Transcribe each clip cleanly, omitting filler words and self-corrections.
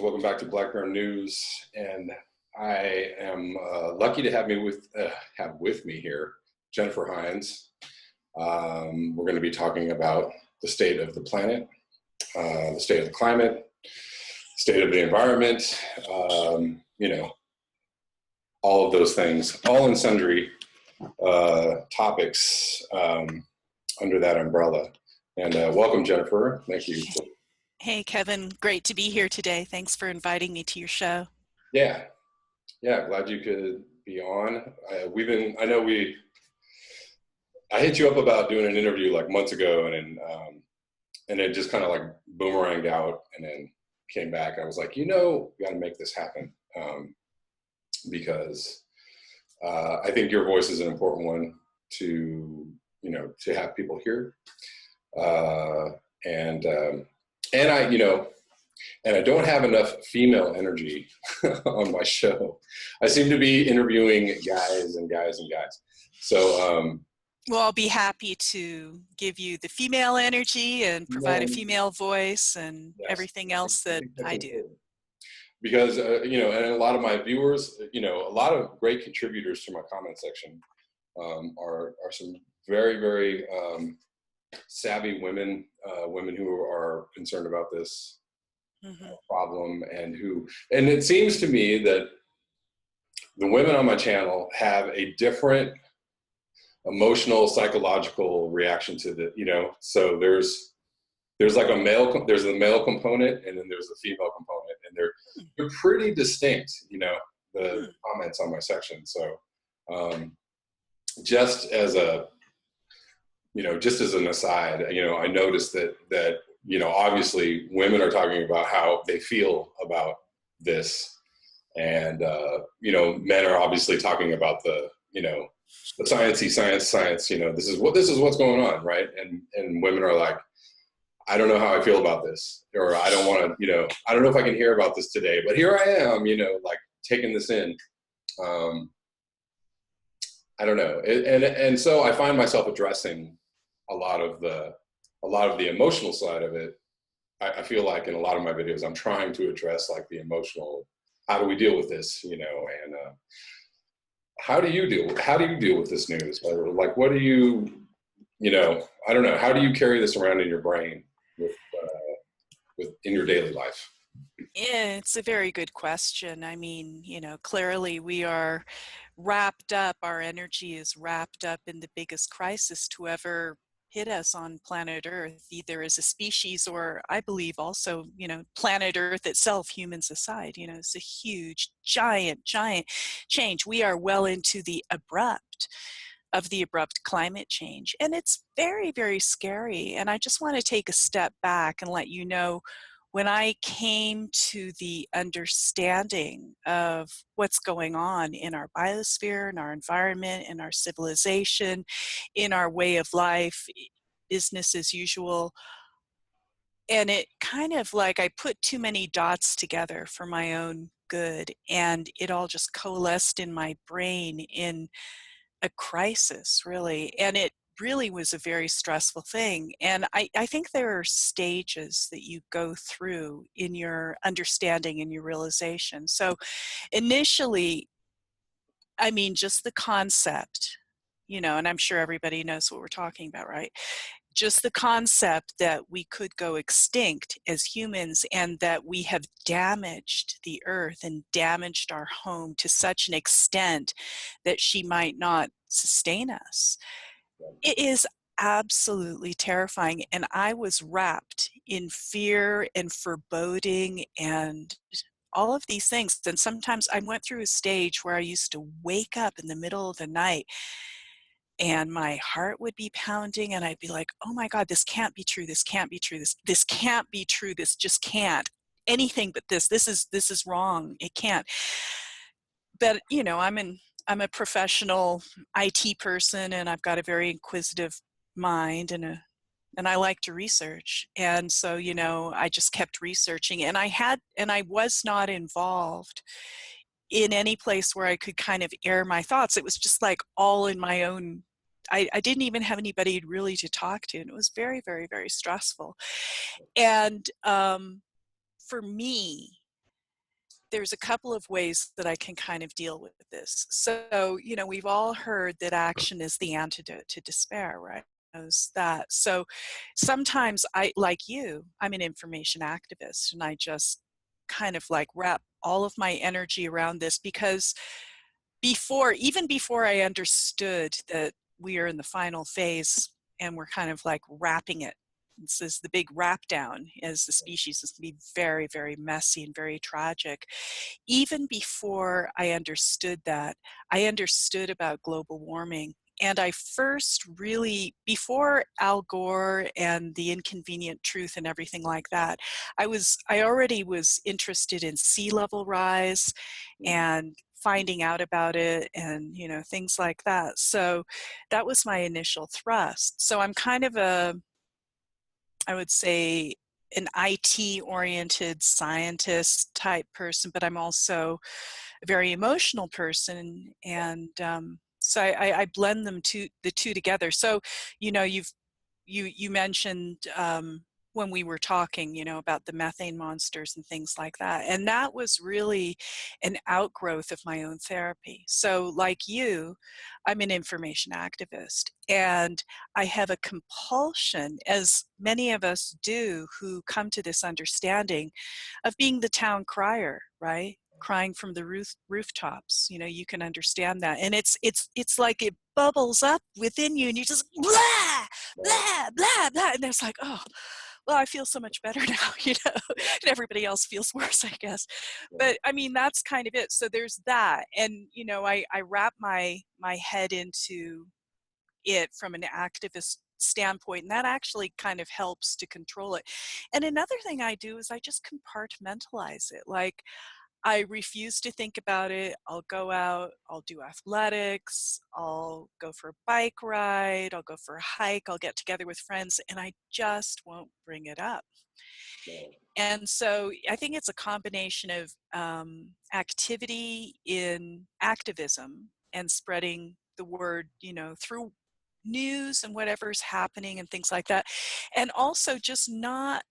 Welcome back to Blackburn News. And I am lucky to have with me here Jennifer Hynes. We're going to be talking about the state of the planet, the state of the climate, state of the environment, all of those things, all in sundry topics under that umbrella. And welcome, Jennifer. Thank you. Hey, Kevin. Great to be here today. Thanks for inviting me to your show. Yeah. Glad you could be on. I hit you up about doing an interview like months ago, and it just kind of like boomeranged out, and then came back. I was like, we got to make this happen because I think your voice is an important one to have people hear, and I don't have enough female energy on my show. I seem to be interviewing guys and guys. So, well, I'll be happy to give you the female energy and provide a female voice and everything else that I do. Because, and a lot of my viewers, a lot of great contributors to my comment section are some very, very savvy women who are concerned about this problem, and it seems to me that the women on my channel have a different emotional, psychological reaction to the, so there's like the male component, and then there's the female component, and they're pretty distinct, the comments on my section. So just as an aside, I noticed that obviously women are talking about how they feel about this, and men are obviously talking about the sciencey science. This is what's going on, right? And women are like, I don't know how I feel about this, or I don't want to, I don't know if I can hear about this today, but here I am, like taking this in. I don't know, and so I find myself addressing a lot of the emotional side of it. I feel like in a lot of my videos, I'm trying to address like the emotional, how do we deal with this, and how do you deal with this news? Like, what do you, I don't know, how do you carry this around in your brain in your daily life? Yeah, it's a very good question. I mean, clearly we are wrapped up, our energy is wrapped up in the biggest crisis to ever hit us on planet Earth, either as a species or I believe also, planet Earth itself, humans aside, it's a huge, giant change. We are well into the abrupt climate change. And it's very, very scary. And I just want to take a step back and let you know, when I came to the understanding of what's going on in our biosphere, in our environment, in our civilization, in our way of life, business as usual, and it kind of like I put too many dots together for my own good, and it all just coalesced in my brain in a crisis, really. And it really was a very stressful thing. And I think there are stages that you go through in your understanding and your realization. So initially, I mean, just the concept, and I'm sure everybody knows what we're talking about, right? Just the concept that we could go extinct as humans, and that we have damaged the earth and damaged our home to such an extent that she might not sustain us. It is absolutely terrifying. And I was wrapped in fear and foreboding and all of these things. And sometimes I went through a stage where I used to wake up in the middle of the night and my heart would be pounding, and I'd be like, oh my God, this can't be true. This can't be true. This can't be true. This just can't. Anything but this is wrong. It can't. But, I'm a professional IT person, and I've got a very inquisitive mind, and I like to research. And so, I just kept researching, and I was not involved in any place where I could kind of air my thoughts. It was just like all in my own. I didn't even have anybody really to talk to, and it was very, very, very stressful. And for me, there's a couple of ways that I can kind of deal with this. So, you know, we've all heard that action is the antidote to despair, right? Knows that. So sometimes I, like you, I'm an information activist, and I just kind of like wrap all of my energy around this, because even before I understood that we are in the final phase and we're kind of like wrapping it. This is the big wrap down as the species is going to be very, very messy and very tragic. Even before I understood that, I understood about global warming. And I first really, before Al Gore and the inconvenient truth and everything like that, I already was interested in sea level rise and finding out about it and, you know, things like that. So that was my initial thrust. So I'm kind of I would say, an IT-oriented scientist type person, but I'm also a very emotional person, and so I blend the two together. So, you know, you mentioned when we were talking, you know, about the methane monsters and things like that, and that was really an outgrowth of my own therapy. So, like you, I'm an information activist, and I have a compulsion, as many of us do who come to this understanding, of being the town crier, right? Crying from the rooftops. You know, you can understand that, and it's like it bubbles up within you, and you just blah blah blah blah, and it's like, oh, well, I feel so much better now, you know, and everybody else feels worse, I guess. But I mean, that's kind of it. So there's that, and you know, I wrap my head into it from an activist standpoint, and that actually kind of helps to control it. And another thing I do is I just compartmentalize it. Like, I refuse to think about it. I'll go out, I'll do athletics, I'll go for a bike ride, I'll go for a hike, I'll get together with friends, and I just won't bring it up. And so I think it's a combination of activity in activism and spreading the word, you know, through news and whatever's happening and things like that. And also just not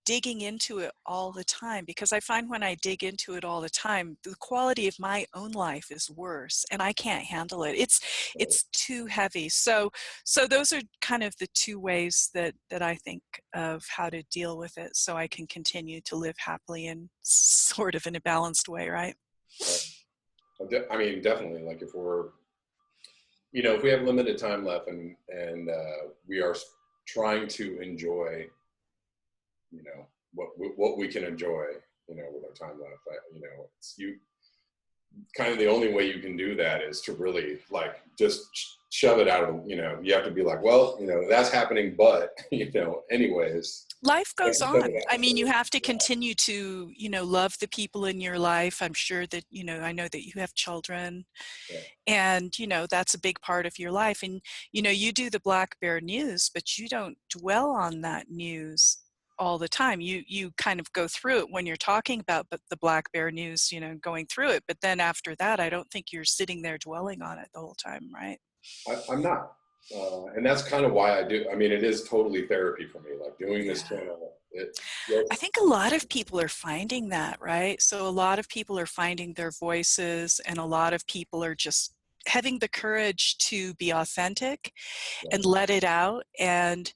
digging into it all the time, because I find when I dig into it all the time, the quality of my own life is worse, and I can't handle it. It's too heavy. So those are kind of the two ways that I think of how to deal with it, so I can continue to live happily and sort of in a balanced way, right? I mean, definitely. Like, if we're, you know, if we have limited time left, and we are trying to enjoy, you know, what we can enjoy, you know, with our time left. You know, it's kind of the only way you can do that is to really like just shove it out of, you know, you have to be like, well, you know, that's happening, but you know, anyways, life goes on. I mean, you have to continue to, you know, love the people in your life. I'm sure that, you know, I know that you have children, and, you know, that's a big part of your life. And, you know, you do the Black Bear News, but you don't dwell on that news all the time. You kind of go through it when you're talking about the Black Bear News, you know, going through it. But then after that, I don't think you're sitting there dwelling on it the whole time, right? I'm not. And that's kind of why I do. I mean, it is totally therapy for me, like doing this channel. I think a lot of people are finding that, right? So a lot of people are finding their voices, and a lot of people are just having the courage to be authentic and let it out, and,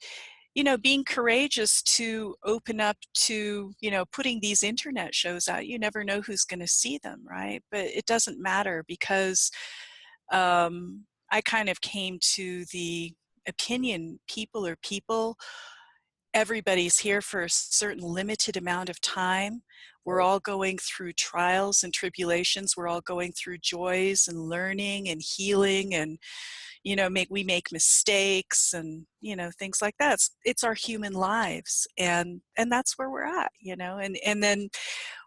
you know, being courageous to open up to, you know, putting these internet shows out. You never know who's going to see them, right? But it doesn't matter, because I kind of came to the opinion, people are people. Everybody's here for a certain limited amount of time. We're all going through trials and tribulations. We're all going through joys and learning and healing, and, you know, we make mistakes and, you know, things like that. It's our human lives, and that's where we're at, you know, and then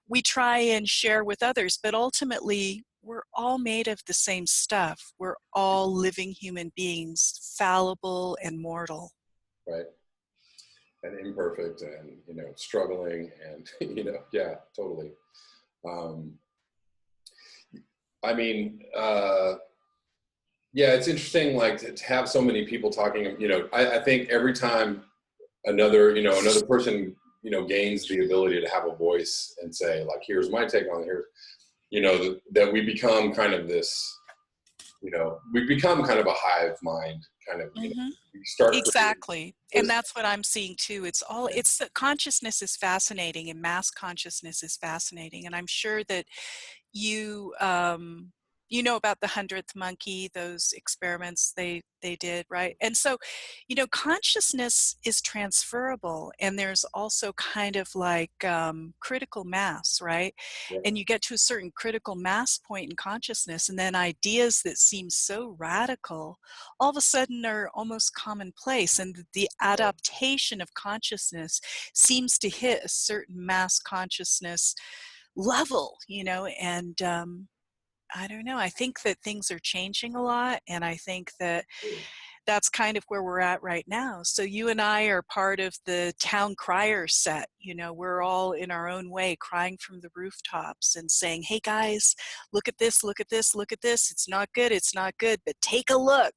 we try and share with others, but ultimately we're all made of the same stuff. We're all living human beings, fallible and mortal. Right. And imperfect, and, you know, struggling, and, you know, yeah, totally. I mean, yeah, it's interesting, like, to have so many people talking, you know, I think every time another person gains the ability to have a voice and say, like, here's my take on it, here, that we become kind of this, we become kind of a hive mind, kind of, Mm-hmm. we start creating Exactly. And this. that's what I'm seeing too. It's consciousness is fascinating, and mass consciousness is fascinating. And I'm sure that you you know about the 100th monkey, those experiments they did, right? And so, consciousness is transferable, and there's also kind of like critical mass, right? Yeah, And you get to a certain critical mass point in consciousness, and then ideas that seem so radical all of a sudden are almost commonplace, and the adaptation of consciousness seems to hit a certain mass consciousness level, and I don't know. I think that things are changing a lot, and I think that that's kind of where we're at right now. So you and I are part of the town crier set. We're all in our own way crying from the rooftops and saying, hey guys, look at this, look at this, look at this. It's not good, it's not good, but take a look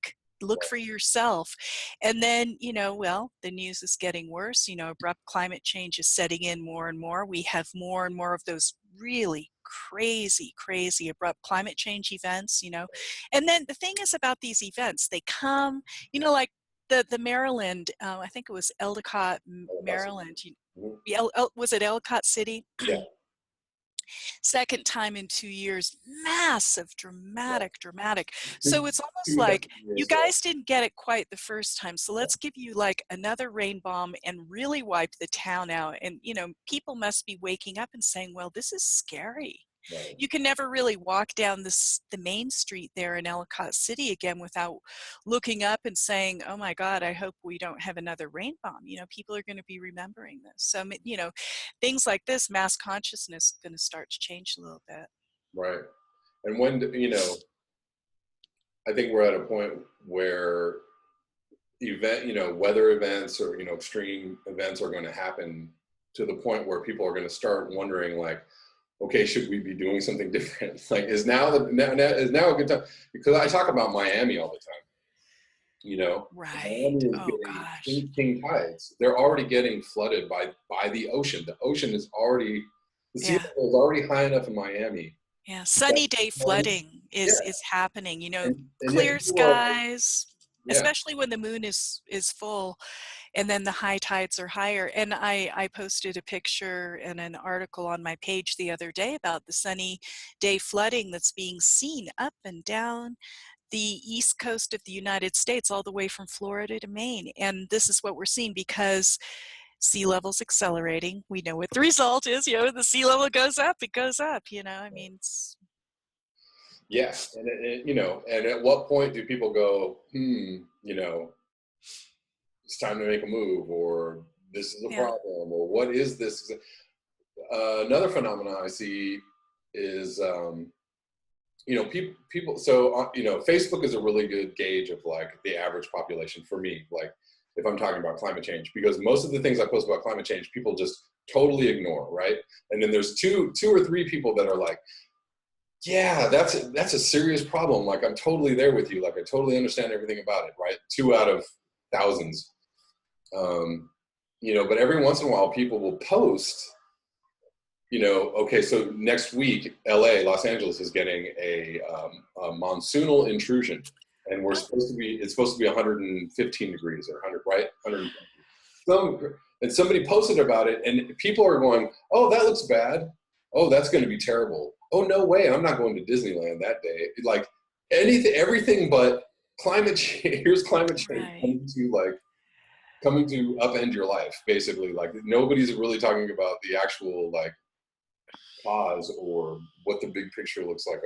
for yourself. And then, well, the news is getting worse. Abrupt climate change is setting in more and more. We have more and more of those really crazy abrupt climate change events. And then the thing is about these events, they come, like the Maryland, I think it was Ellicott, Maryland. Mhm. Was it Ellicott City? Yeah, Second time in 2 years, massive, yeah. dramatic. So Two, it's almost two and a half like you years. guys didn't get it quite the first time. So let's give you like another rain bomb and really wipe the town out. And, people must be waking up and saying, well, this is scary. Right, You can never really walk down the main street there in Ellicott City again without looking up and saying, oh my God, I hope we don't have another rain bomb. People are going to be remembering this. So, things like this, mass consciousness is going to start to change a little bit. right. And when, I think we're at a point where weather events or, extreme events are going to happen to the point where people are going to start wondering, like, okay, should we be doing something different? Like, is now a good time? Because I talk about Miami all the time. Right. Miami is Oh getting gosh. king tides. They're already getting flooded by the ocean. The ocean is already, the sea Yeah. level is already high enough in Miami. Yeah. That, Sunny day flooding yeah, is happening, and yet clear people are like, skies, yeah, especially when the moon is full, and then the high tides are higher. And I posted a picture and an article on my page the other day about the sunny day flooding that's being seen up and down the east coast of the United States, all the way from Florida to Maine. And this is what we're seeing because sea level's accelerating. We know what the result is. The sea level goes up, it goes up. I mean, yeah, and at what point do people go, it's time to make a move, or this is a yeah, problem, or what is this? Another phenomenon I see is, people. So, Facebook is a really good gauge of like the average population for me. Like, if I'm talking about climate change, because most of the things I post about climate change, people just totally ignore, right? And then there's two or three people that are like, yeah, that's a serious problem. Like, I'm totally there with you. Like, I totally understand everything about it, right? Two out of thousands. Um, but every once in a while, people will post, okay, so next week, Los Angeles is getting a monsoonal intrusion, and it's supposed to be 115 degrees or 100, right? 120. And somebody posted about it, and people are going, oh, that looks bad. Oh, that's going to be terrible. Oh, no way, I'm not going to Disneyland that day. Like, everything but climate change. Here's climate change right. coming to upend your life, basically. Like, nobody's really talking about the actual, like, cause or what the big picture looks like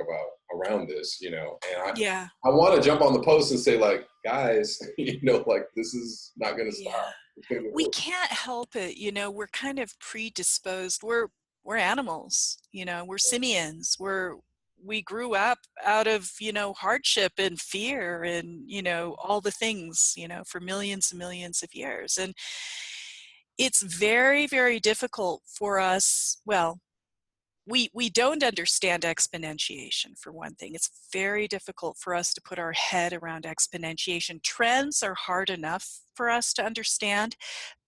around this, and Yeah, I want to jump on the post and say, like, guys, like, this is not going to yeah. stop. It's going to get We worse. can't help it. We're kind of predisposed. We're animals. We're simians. We grew up out of hardship and fear and all the things for millions and millions of years, and it's very, very difficult for us. Well, we don't understand exponentiation, for one thing. It's very difficult for us to put our head around exponentiation. Trends are hard enough for us to understand,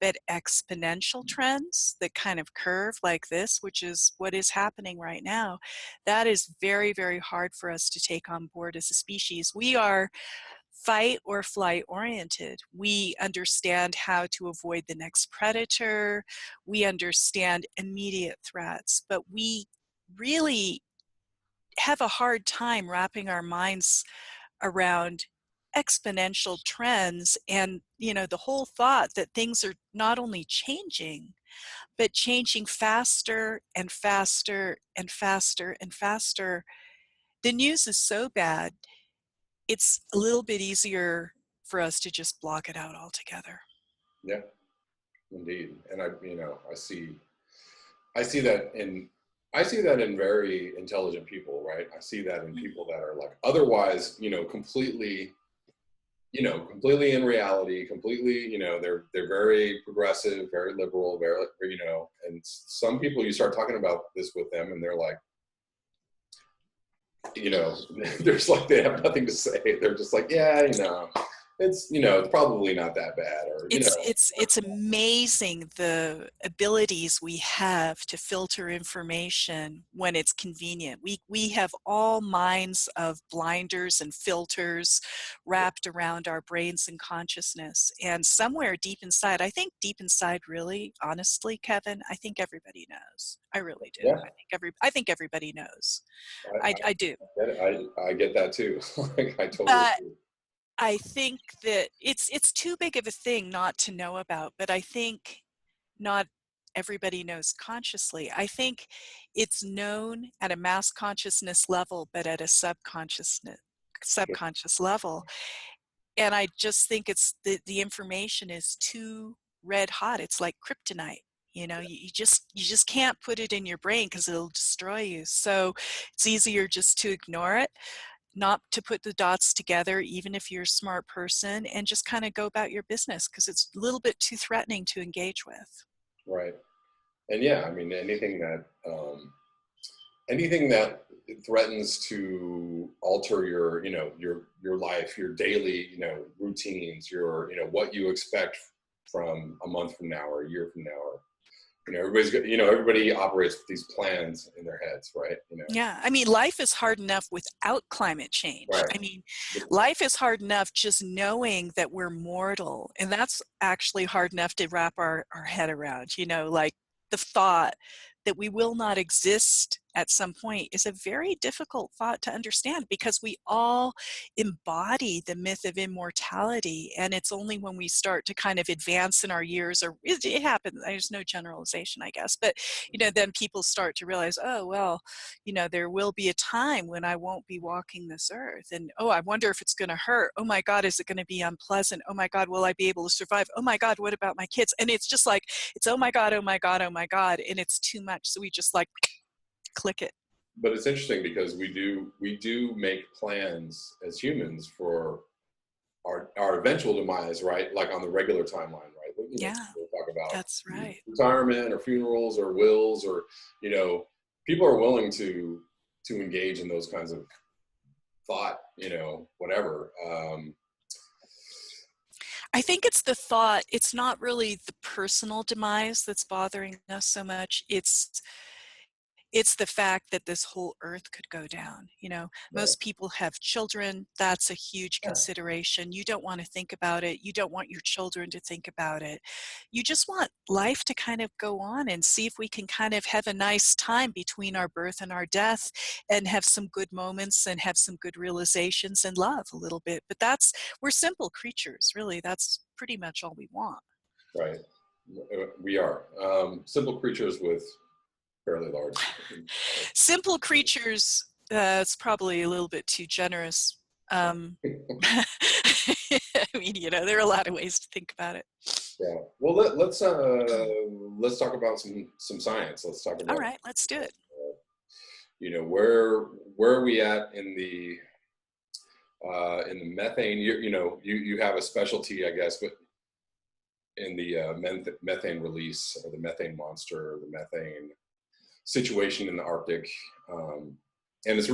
but exponential trends that kind of curve like this, which is what is happening right now, that is very, very hard for us to take on board as a species. We are fight or flight oriented. We understand how to avoid the next predator. We understand immediate threats, but we really have a hard time wrapping our minds around exponential trends and, the whole thought that things are not only changing, but changing faster and faster and faster and faster. The news is so bad, it's a little bit easier for us to just block it out altogether. Yeah, indeed. And I see that in very intelligent people, right? I see that in people that are like otherwise, completely in reality, completely, they're very progressive, very liberal, very, and some people you start talking about this with them and they're like, there's like, they have nothing to say. They're just like, yeah, it's probably not that bad, or, It's amazing the abilities we have to filter information when it's convenient. We have all minds of blinders and filters wrapped around our brains and consciousness. And somewhere deep inside, I think deep inside, really, honestly, Kevin, I think everybody knows. I really do. yeah, I think everybody knows. I do. I get that too. Like, I totally But agree. I think that it's too big of a thing not to know about, but I think not everybody knows consciously. I think it's known at a mass consciousness level, but at a subconscious level. And I just think it's the information is too red hot. It's like kryptonite. You just can't put it in your brain because it'll destroy you. So it's easier just to ignore it, not to put the dots together, even if you're a smart person, and just kind of go about your business because it's a little bit too threatening to engage with. Right. And yeah, I mean, anything that threatens to alter your life, your daily, routines, what you expect from a month from now or a year from now, or, everybody operates with these plans in their heads, right? Yeah, I mean, life is hard enough without climate change. Right. I mean, life is hard enough just knowing that we're mortal, and that's actually hard enough to wrap our head around, like the thought that we will not exist at some point is a very difficult thought to understand because we all embody the myth of immortality, and it's only when we start to kind of advance in our years, or it happens, there's no generalization, I guess, but then people start to realize, oh well, there will be a time when I won't be walking this earth, and oh, I wonder if it's going to hurt. Oh my God, is it going to be unpleasant? Oh my God, will I be able to survive? Oh my God, what about my kids? And it's just like, it's oh my God, oh my God, oh my God, and it's too much, so we just like click it. But it's interesting because we do make plans as humans for our eventual demise, right? Like on the regular timeline, right? Yeah, We'll talk about that's right. retirement or funerals or wills, or people are willing to engage in those kinds of thought, whatever. I think it's the thought, it's not really the personal demise that's bothering us so much. It's the fact that this whole earth could go down. Right. Most people have children. That's a huge Yeah. consideration. You don't want to think about it. You don't want your children to think about it. You just want life to kind of go on and see if we can kind of have a nice time between our birth and our death and have some good moments and have some good realizations and love a little bit. But we're simple creatures, really. That's pretty much all we want. Right. We are simple creatures with fairly large. Simple creatures, it's probably a little bit too generous. I mean, there are a lot of ways to think about it. Yeah. Well, let's talk about some science. Let's talk All about right, let's do it. Where are we at in the methane? You have a specialty, I guess, but in the methane release, or the methane monster, or the methane situation in the Arctic, and it's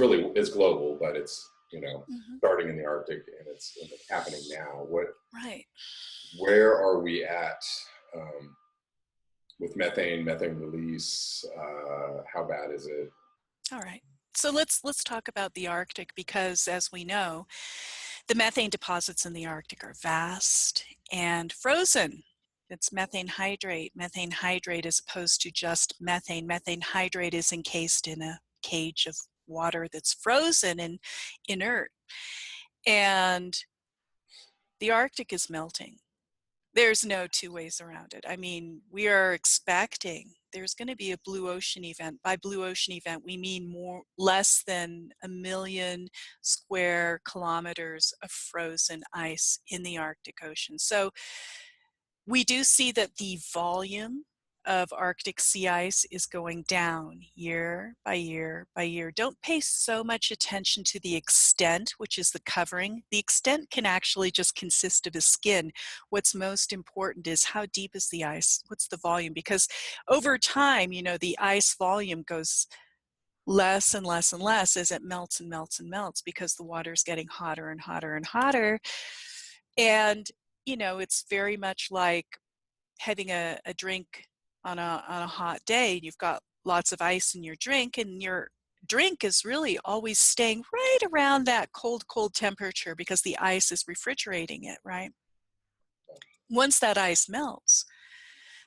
global, but it's, you know, Hmm. starting in the Arctic, and it's happening now. Right. Where are we at with methane release? How bad is it? All right. So let's talk about the Arctic, because as we know, the methane deposits in the Arctic are vast and frozen. It's methane hydrate. Methane hydrate, as opposed to just methane. Methane hydrate is encased in a cage of water that's frozen and inert. And the Arctic is melting. There's no two ways around it. I mean, we are expecting there's going to be a blue ocean event. By blue ocean event, we mean less than 1,000,000 square kilometers of frozen ice in the Arctic Ocean. So we do see that the volume of Arctic sea ice is going down year by year by year. Don't pay so much attention to the extent, which is the covering. The extent can actually just consist of a skin. What's most important is how deep is the ice? What's the volume? Because over time, you know, the ice volume goes less and less and less as it melts and melts and melts, because the water is getting hotter and hotter and hotter. And, you know, it's very much like having a drink on a hot day. You've got lots of ice in your drink, and your drink is really always staying right around that cold temperature, because the ice is refrigerating it, right? Once that ice melts,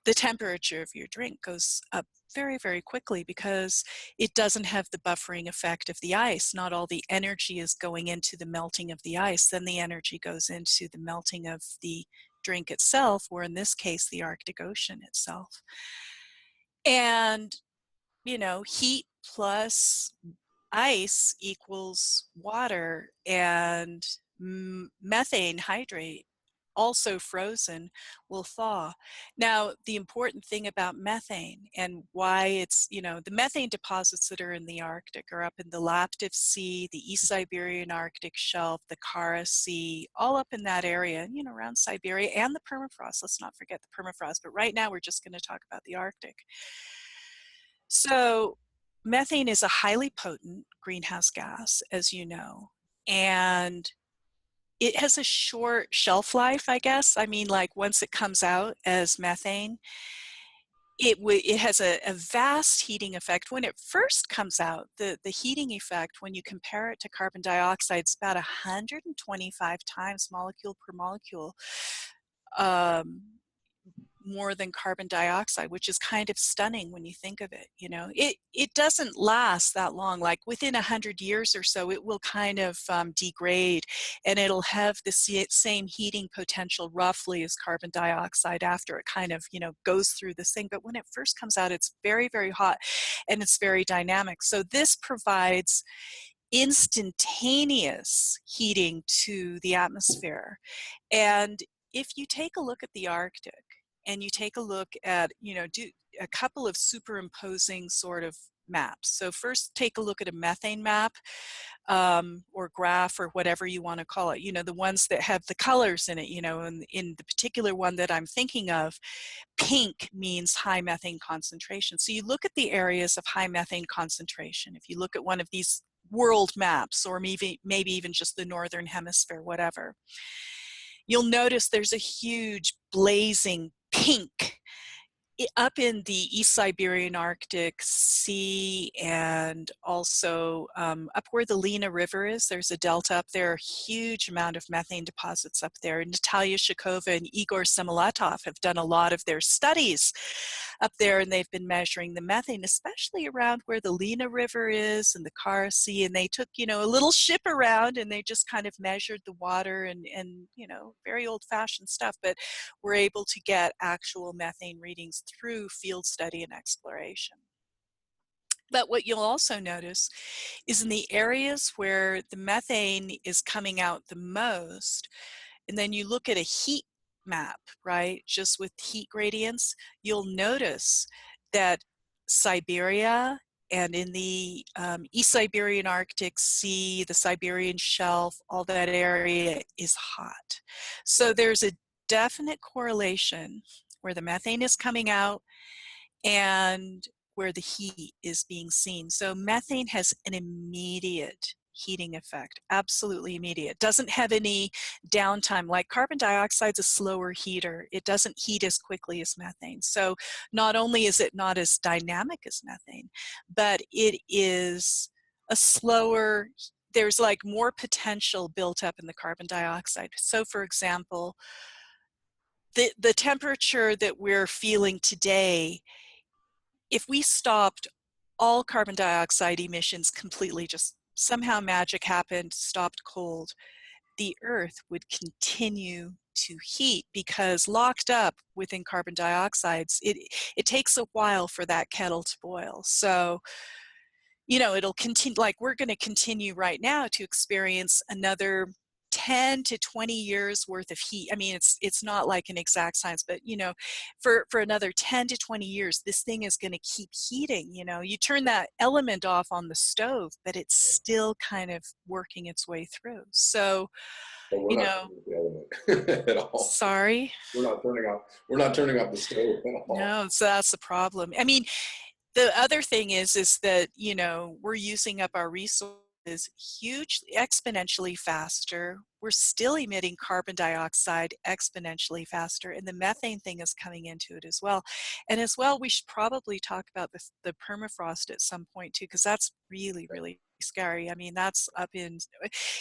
the temperature of your drink goes up very, very quickly, because it doesn't have the buffering effect of the ice. Not all the energy is going into the melting of the ice. Then the energy goes into the melting of the drink itself, or in this case, the Arctic Ocean itself. And, you know, heat plus ice equals water, and methane hydrate, also frozen, will thaw. Now, the important thing about methane and why it's, you know, the methane deposits that are in the Arctic are up in the Laptev Sea, the East Siberian Arctic Shelf, the Kara Sea, all up in that area, you know, around Siberia, and the permafrost. Let's not forget the permafrost, but right now we're just going to talk about the Arctic. So methane is a highly potent greenhouse gas, as you know, and it has a short shelf life, I guess. I mean, like, once it comes out as methane, it has a vast heating effect. When it first comes out, the heating effect, when you compare it to carbon dioxide, is about 125 times molecule per molecule um, more than carbon dioxide, which is kind of stunning when you think of it. You know, it doesn't last that long. Like within 100 years or so, it will kind of degrade, and it'll have the same heating potential roughly as carbon dioxide after it kind of, you know, goes through this thing. But when it first comes out, it's very, very hot, and it's very dynamic. So this provides instantaneous heating to the atmosphere. And if you take a look at the Arctic, and you take a look at, you know, do a couple of superimposing sort of maps. So first take a look at a methane map, or graph, or whatever you want to call it, you know, the ones that have the colors in it, you know, and in the particular one that I'm thinking of, pink means high methane concentration. So you look at the areas of high methane concentration. If you look at one of these world maps, or maybe even just the northern hemisphere, whatever, you'll notice there's a huge blazing pink up in the East Siberian Arctic Sea, and also up where the Lena River is. There's a delta up there, a huge amount of methane deposits up there. Natalia Shakova and Igor Semiletov have done a lot of their studies up there, and they've been measuring the methane, especially around where the Lena River is and the Kara Sea. And they took, you know, a little ship around, and they just kind of measured the water, and you know, very old-fashioned stuff, but were able to get actual methane readings through field study and exploration. But what you'll also notice is in the areas where the methane is coming out the most, and then you look at a heat map, right, just with heat gradients, you'll notice that Siberia and in the East Siberian Arctic Sea, the Siberian Shelf, all that area is hot. So there's a definite correlation where the methane is coming out, and where the heat is being seen. So methane has an immediate heating effect, absolutely immediate. Doesn't have any downtime. Like carbon dioxide's a slower heater. It doesn't heat as quickly as methane. So not only is it not as dynamic as methane, but it is a slower, there's like more potential built up in the carbon dioxide. So for example, the temperature that we're feeling today, if we stopped all carbon dioxide emissions completely, just somehow magic happened, stopped cold, the Earth would continue to heat, because locked up within carbon dioxides, it takes a while for that kettle to boil. So, you know, it'll continue, like we're going to continue right now to experience another 10 to 20 years worth of heat. I mean, it's not like an exact science, but you know, for another 10 to 20 years, this thing is going to keep heating. You know, you turn that element off on the stove, but it's still kind of working its way through. So, But we're you not know, turning off the element at all. sorry. We're not turning off the stove at all. No, so that's the problem. I mean, the other thing is that, you know, we're using up our resources hugely, exponentially faster. We're still emitting carbon dioxide exponentially faster, and the methane thing is coming into it as well. And as well, we should probably talk about the permafrost at some point too, because that's really, really scary. I mean, that's up in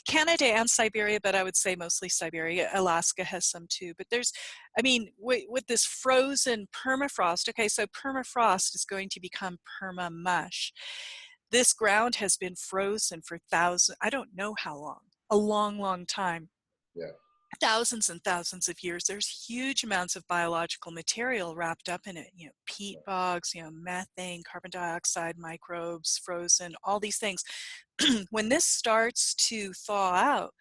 Canada and Siberia, but I would say mostly Siberia. Alaska has some too. But there's, I mean, with this frozen permafrost, okay, so permafrost is going to become perma-mush. This ground has been frozen for thousands, I don't know how long, a long, long time. Yeah. Thousands and thousands of years. There's huge amounts of biological material wrapped up in it. You know, peat bogs, you know, methane, carbon dioxide, microbes, frozen, all these things. When this starts to thaw out,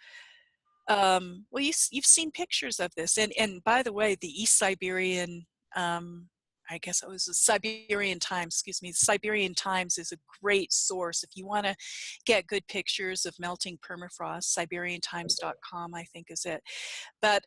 well, you've seen pictures of this, and by the way, the East Siberian, I guess it was the Siberian Times, excuse me, the Siberian Times is a great source if you want to get good pictures of melting permafrost. SiberianTimes.com, I think, is it. But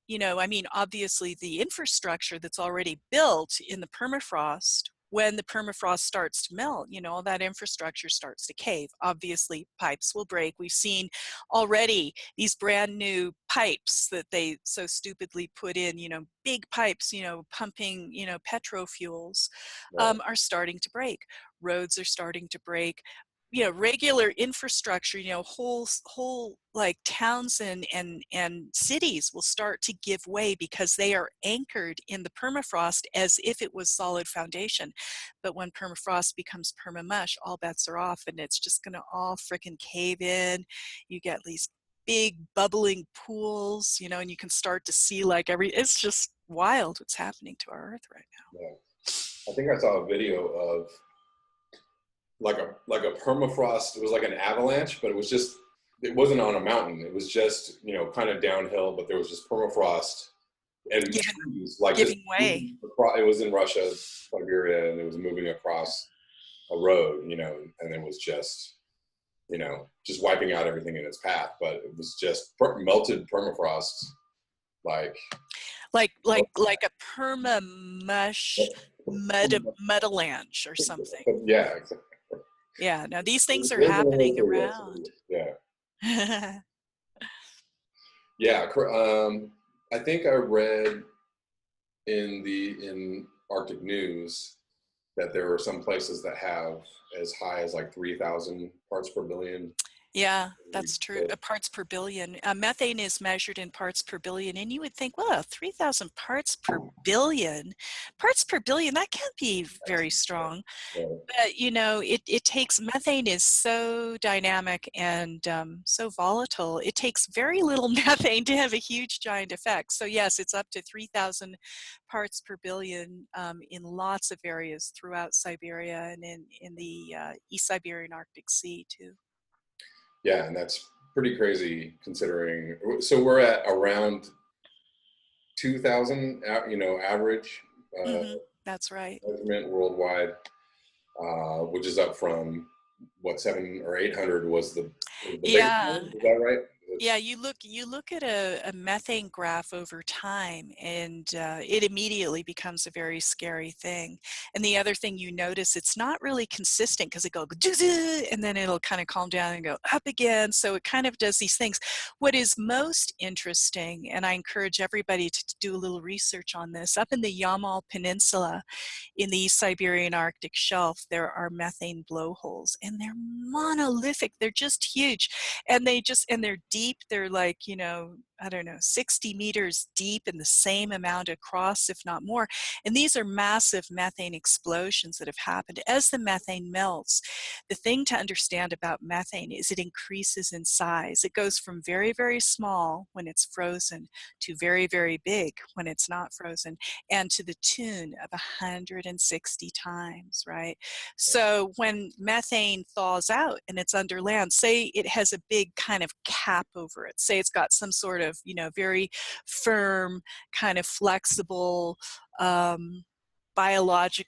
you know, I mean, obviously the infrastructure that's already built in the permafrost, when the permafrost starts to melt, you know, that infrastructure starts to cave. Obviously, pipes will break. We've seen already these brand new pipes that they so stupidly put in, you know, big pipes, you know, pumping, you know, petrofuels, Right. are starting to break. Roads are starting to break. You know, regular infrastructure, you know, whole like towns and cities will start to give way because they are anchored in the permafrost as if it was solid foundation. But when permafrost becomes permamush, all bets are off, and it's just going to all frickin' cave in. You get these big bubbling pools, you know, and you can start to see like it's just wild what's happening to our earth right now. Yeah. I think I saw a video of like a permafrost. It was like an avalanche, but it wasn't on a mountain. It was just, you know, kind of downhill, but there was just permafrost and trees like just Giving way. it was in Russia, Siberia, and it was moving across a road, you know, and it was just, you know, just wiping out everything in its path. But it was just melted permafrost, like a perma mush mudalange or something. Yeah, exactly. Yeah, now these things are There's another happening video, around. yeah. Yeah, I think I read in Arctic News that there are some places that have as high as like 3,000 parts per billion. Yeah, that's true. Parts per billion. Methane is measured in parts per billion, and you would think, well, 3,000 parts per billion. Parts per billion, that can't be very strong. Yeah. But, you know, it takes, methane is so dynamic and so volatile. It takes very little methane to have a huge, giant effect. So yes, it's up to 3,000 parts per billion in lots of areas throughout Siberia and in the East Siberian Arctic Sea too. Yeah, and that's pretty crazy considering. So we're at around 2,000, you know, average That's right. measurement worldwide, which is up from what 700 or 800 was the Yeah. baseline. Is that right? Yeah, you look at a methane graph over time, and it immediately becomes a very scary thing. And the other thing you notice, it's not really consistent because it goes and then it'll kind of calm down and go up again. So it kind of does these things. What is most interesting, and I encourage everybody to do a little research on this, up in the Yamal Peninsula, in the East Siberian Arctic shelf, there are methane blowholes, and they're monolithic. They're just huge, and they're deep. They're like, I don't know, 60 meters deep and the same amount across, if not more. And these are massive methane explosions that have happened as the methane melts. The thing to understand about methane is it increases in size. It goes from very, very small when it's frozen to very, very big when it's not frozen, and to the tune of 160 times, right? So when methane thaws out and it's under land, say it has a big kind of cap over it, say it's got some sort of, very firm, kind of flexible, biologic,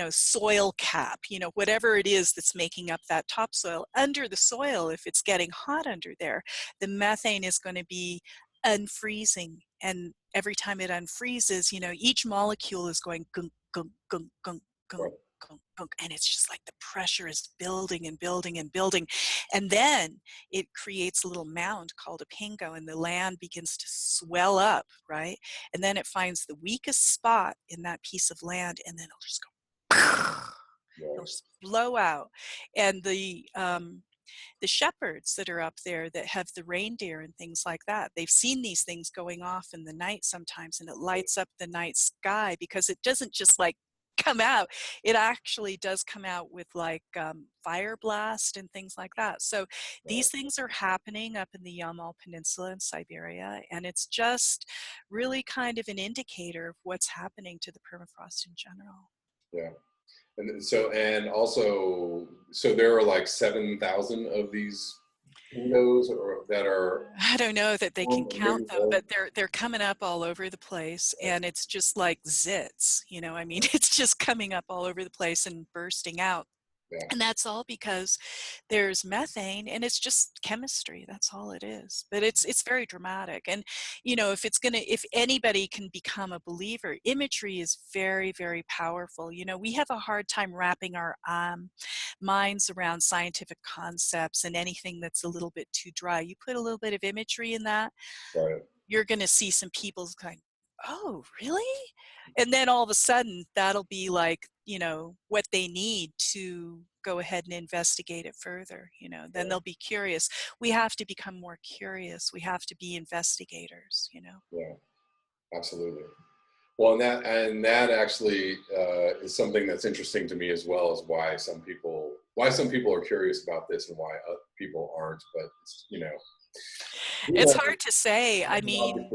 soil cap, whatever it is that's making up that topsoil. Under the soil, if it's getting hot under there, the methane is going to be unfreezing, and every time it unfreezes, each molecule is going gunk, gunk, gunk, gunk, gunk, Right. gunk, gunk, and it's just like the pressure is building and building and building, and then it creates a little mound called a pingo, and the land begins to swell up, right? And then it finds the weakest spot in that piece of land, and then it'll just go, it'll just blow out. And the shepherds that are up there that have the reindeer and things like that, they've seen these things going off in the night sometimes, and it lights up the night sky, because it doesn't just like come out, it actually does come out with like fire blast and things like that. So these things are happening up in the Yamal Peninsula in Siberia, and it's just really kind of an indicator of what's happening to the permafrost in general. Yeah. And also, so there are like 7,000 of these windows or that are. I don't know that they can count them, but they're coming up all over the place, and it's just like zits, I mean, it's just coming up all over the place and bursting out. Yeah. And that's all because there's methane, and it's just chemistry. That's all it is. But it's very dramatic. And if anybody can become a believer, imagery is very, very powerful. We have a hard time wrapping our minds around scientific concepts and anything that's a little bit too dry. You put a little bit of imagery in that, Right. you're going to see some people going, oh, really? And then all of a sudden, that'll be like, what they need to go ahead and investigate it further. Then they'll be curious. We have to become more curious. We have to be investigators. Yeah, absolutely. Well, and that actually is something that's interesting to me as well, as why some people are curious about this and why people aren't. But it's hard to say. I mean,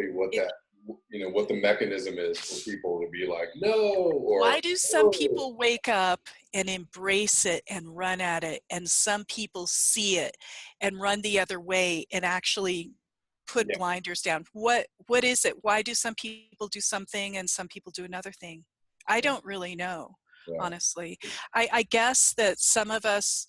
what the mechanism is for people to be like, no, or why do some people wake up and embrace it and run at it, and some people see it and run the other way and actually put blinders down? What is it? Why do some people do something and some people do another thing? I don't really know, honestly. I guess that some of us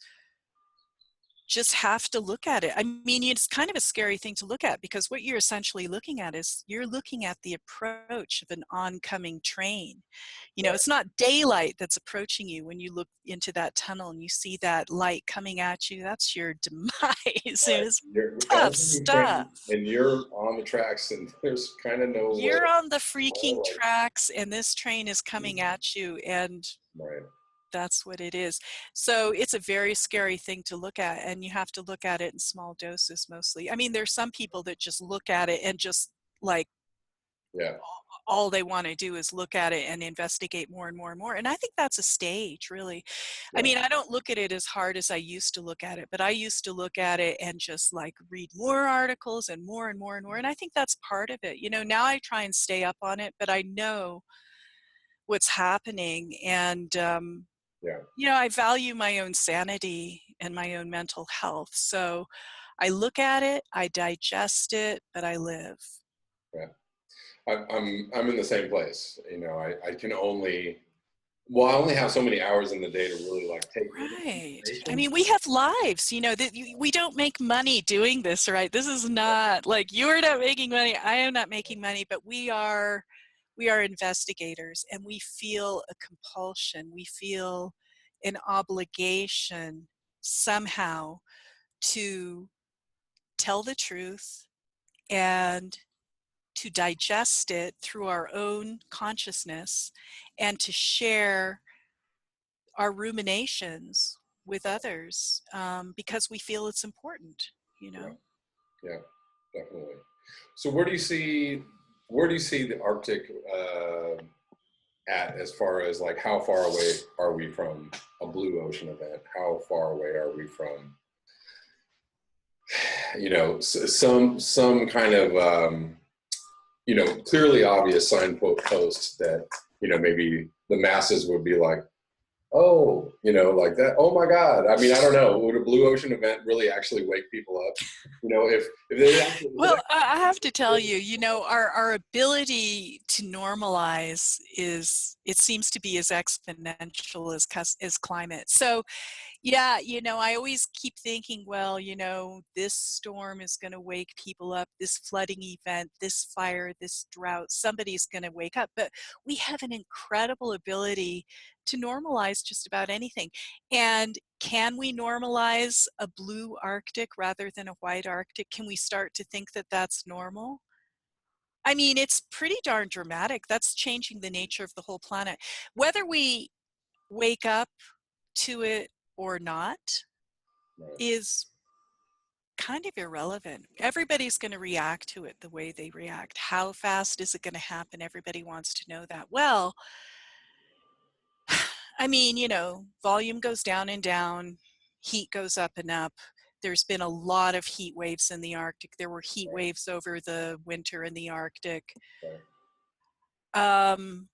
just have to look at it. I mean, it's kind of a scary thing to look at, because what you're essentially looking at is you're looking at the approach of an oncoming train. It's not daylight that's approaching you when you look into that tunnel and you see that light coming at you. That's your demise. It's tough stuff. And you're on the tracks, and there's kind of no way. You're on the freaking tracks, and this train is coming at you, and that's what it is. So it's a very scary thing to look at, and you have to look at it in small doses mostly. I mean, there's some people that just look at it and just like, all they want to do is look at it and investigate more and more and more. And I think that's a stage, really. I mean, I don't look at it as hard as I used to look at it, but I used to look at it and just like read more articles and more and more and more. And I think that's part of it. Now I try and stay up on it, but I know what's happening. And, I value my own sanity and my own mental health. So I look at it, I digest it, but I live. Yeah. I'm in the same place. I can only well, I only have so many hours in the day to really like take in Right. I information. mean, we have lives, you know, that we don't make money doing this, right? This is not like you're not making money, I am not making money, but we are investigators and we feel a compulsion. We feel an obligation somehow to tell the truth and to digest it through our own consciousness and to share our ruminations with others because we feel it's important, you Yeah, know? yeah, definitely. So where do you see the Arctic at, as far as like how far away are we from a blue ocean event? How far away are we from, some kind of clearly obvious signposts that maybe the masses would be like, oh, like that. Oh my God. I mean, I don't know. Would a blue ocean event really actually wake people up? If they actually, Well, I have to tell you, you know, our ability to normalize it seems to be as exponential as climate. So yeah, you know, I always keep thinking, well, you know, this storm is going to wake people up, this flooding event, this fire, this drought, somebody's going to wake up. But we have an incredible ability to normalize just about anything. And can we normalize a blue Arctic rather than a white Arctic? Can we start to think that that's normal? I mean, it's pretty darn dramatic. That's changing the nature of the whole planet. Whether we wake up to it or not right, is kind of irrelevant. Everybody's going to react to it the way they react. How fast is it going to happen? Everybody wants to know that. Well, I mean, you know, volume goes down and down, heat goes up and up. There's been a lot of heat waves in the Arctic. There were heat right, waves over the winter in the Arctic. right, Um,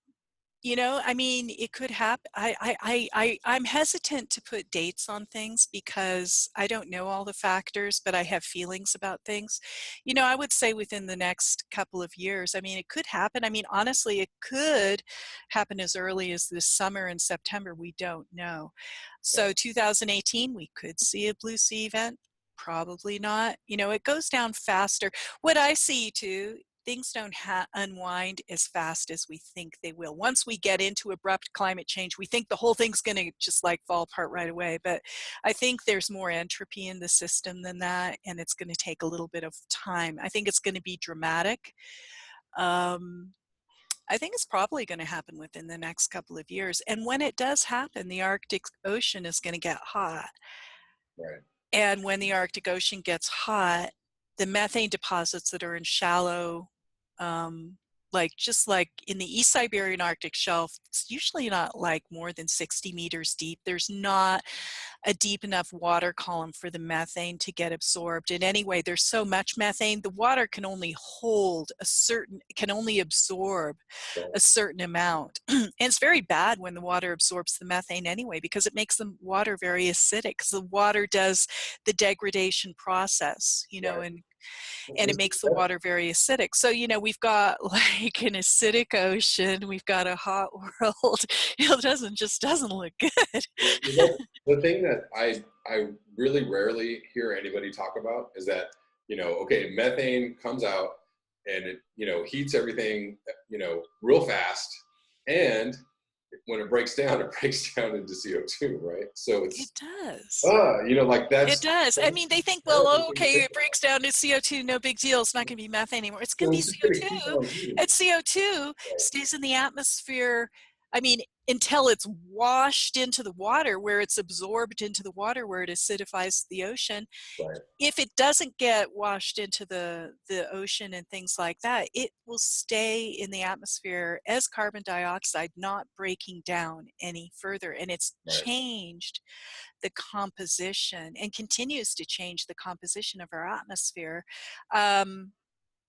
You know, I mean, it could happen. I'm hesitant to put dates on things because I don't know all the factors, but I have feelings about things. You know, I would say within the next couple of years. I mean, it could happen. I mean, honestly, it could happen as early as this summer in September. We don't know. right, So 2018, we could see a blue sea event. Probably not. You know, it goes down faster. What I see too, things don't unwind as fast as we think they will. Once we get into abrupt climate change, we think the whole thing's going to just like fall apart right away. But I think there's more entropy in the system than that, and it's going to take a little bit of time. I think it's going to be dramatic. Um, I think it's probably going to happen within the next couple of years. And when it does happen, the Arctic Ocean is going to get hot. right, And when the Arctic Ocean gets hot, the methane deposits that are in shallow, like just like in the East Siberian Arctic shelf, it's usually not like more than 60 meters deep. There's not a deep enough water column for the methane to get absorbed. And anyway, there's so much methane, the water can only hold a certain, can only absorb right, a certain amount. And it's very bad when the water absorbs the methane anyway, because it makes the water very acidic, because the water does the degradation process, you know, right. and it makes the water very acidic. So, you know, we've got like an acidic ocean, we've got a hot world. It doesn't look good. The thing that I really rarely hear anybody talk about is that, okay, methane comes out and it, heats everything, real fast. And when it breaks down, it breaks down into CO2, right? So It it's, does. like It that's does. I mean, they think, well, terrible oh, thing to okay, think it about. breaks down to CO2, no big deal. It's not going to be methane anymore. It's going So to be it's just going to keep CO2. on heating. And CO2 stays in the atmosphere, I mean, until it's washed into the water, where it's absorbed into the water, where it acidifies the ocean. Right, If it doesn't get washed into the ocean and things like that, it will stay in the atmosphere as carbon dioxide, not breaking down any further. And it's right, changed the composition and continues to change the composition of our atmosphere. Um,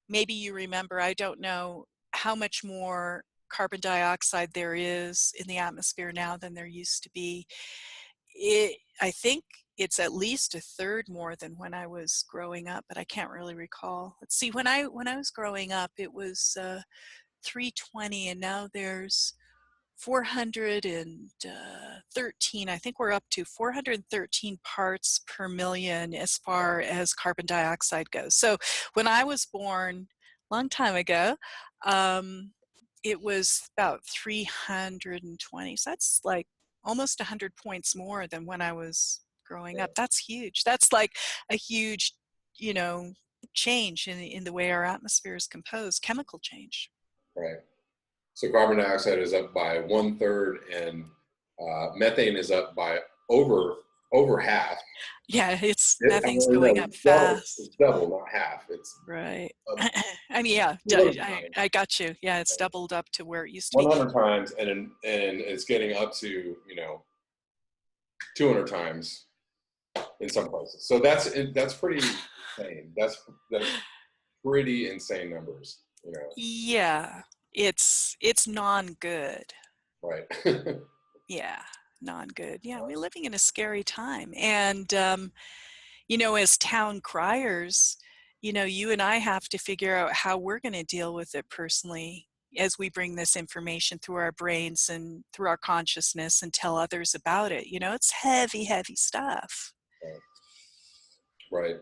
Maybe you remember, I don't know how much more carbon dioxide there is in the atmosphere now than there used to be. I think it's at least a third more than when I was growing up, but I can't really recall. Let's see, when I was growing up, it was 320, and now there's 413, I think we're up to 413 parts per million as far as carbon dioxide goes. So when I was born, a long time ago, it was about 320. So that's like almost 100 points more than when I was growing up. That's huge. That's like a huge, you know, change in the way our atmosphere is composed, chemical change. Right. So carbon dioxide is up by 1/3, and methane is up by over half. Yeah, No, methane's no, going up fast. it's double, not half. It's Right. um, I mean, yeah, 200 times, I got you. Yeah, it's doubled up to where it used to be. 100 times, and it's getting up to 200 times in some places. So that's pretty insane. That's pretty insane numbers. Yeah, it's non-good. Right. Yeah, non-good. Yeah, we're living in a scary time. And, you know, as town criers, you know, you and I have to figure out how we're going to deal with it personally as we bring this information through our brains and through our consciousness and tell others about it. You know, it's heavy, heavy stuff. Right.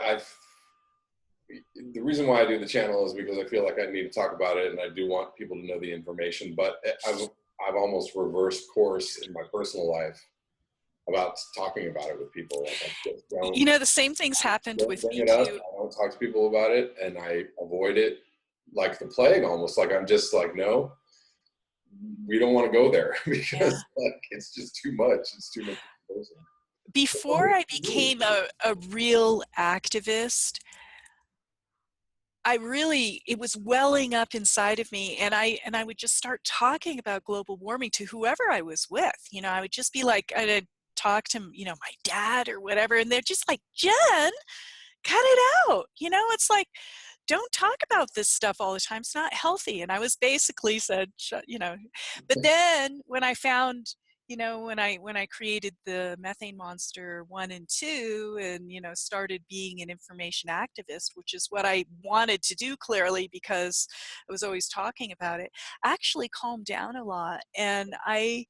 I've the reason why I do the channel is because I feel like I need to talk about it, and I do want people to know the information. But I've almost reversed course in my personal life about talking about it with people. Like I just You know, the same things happened with bring me it up. too. I don't talk to people about it, and I avoid it like the plague. Almost like I'm just like, no, we don't want to go there because like it's just too much. It's too much. Before I became a real activist, it was welling up inside of me, and I would just start talking about global warming to whoever I was with. You know, I would just be like, I'd talk to, you know, my dad or whatever, and they're just like, Jen, cut it out. You know, it's like, don't talk about this stuff all the time. It's not healthy. And I was basically said, you know, but then when I found, you know, when I created the Methane Monster 1 and 2 and, you know, started being an information activist, which is what I wanted to do clearly because I was always talking about it, I actually calmed down a lot. And I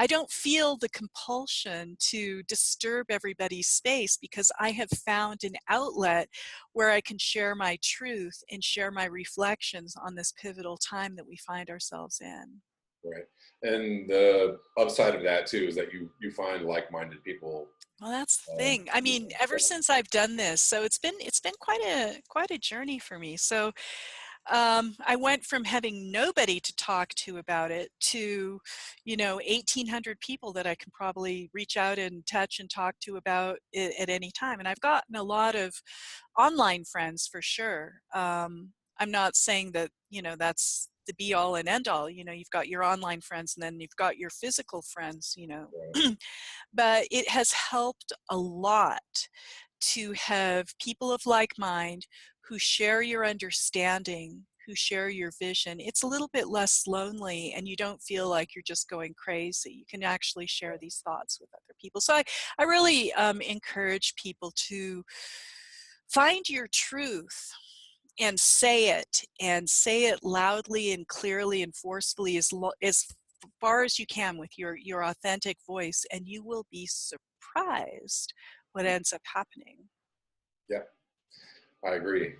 don't feel the compulsion to disturb everybody's space because I have found an outlet where I can share my truth and share my reflections on this pivotal time that we find ourselves in. Right. And the upside of that too is that you find like-minded people. Well, that's the thing. I mean, ever since I've done this, so it's been quite a journey for me. So I went from having nobody to talk to about it to, you know, 1,800 people that I can probably reach out and touch and talk to about it at any time. And I've gotten a lot of online friends for sure. I'm not saying that, you know, that's the be all and end all. You know, you've got your online friends and then you've got your physical friends, you know. But it has helped a lot to have people of like mind who share your understanding, who share your vision. It's a little bit less lonely and you don't feel like you're just going crazy. You can actually share these thoughts with other people. So I really encourage people to find your truth and say it loudly and clearly and forcefully as far as you can with your authentic voice, and you will be surprised what ends up happening. Yeah, I agree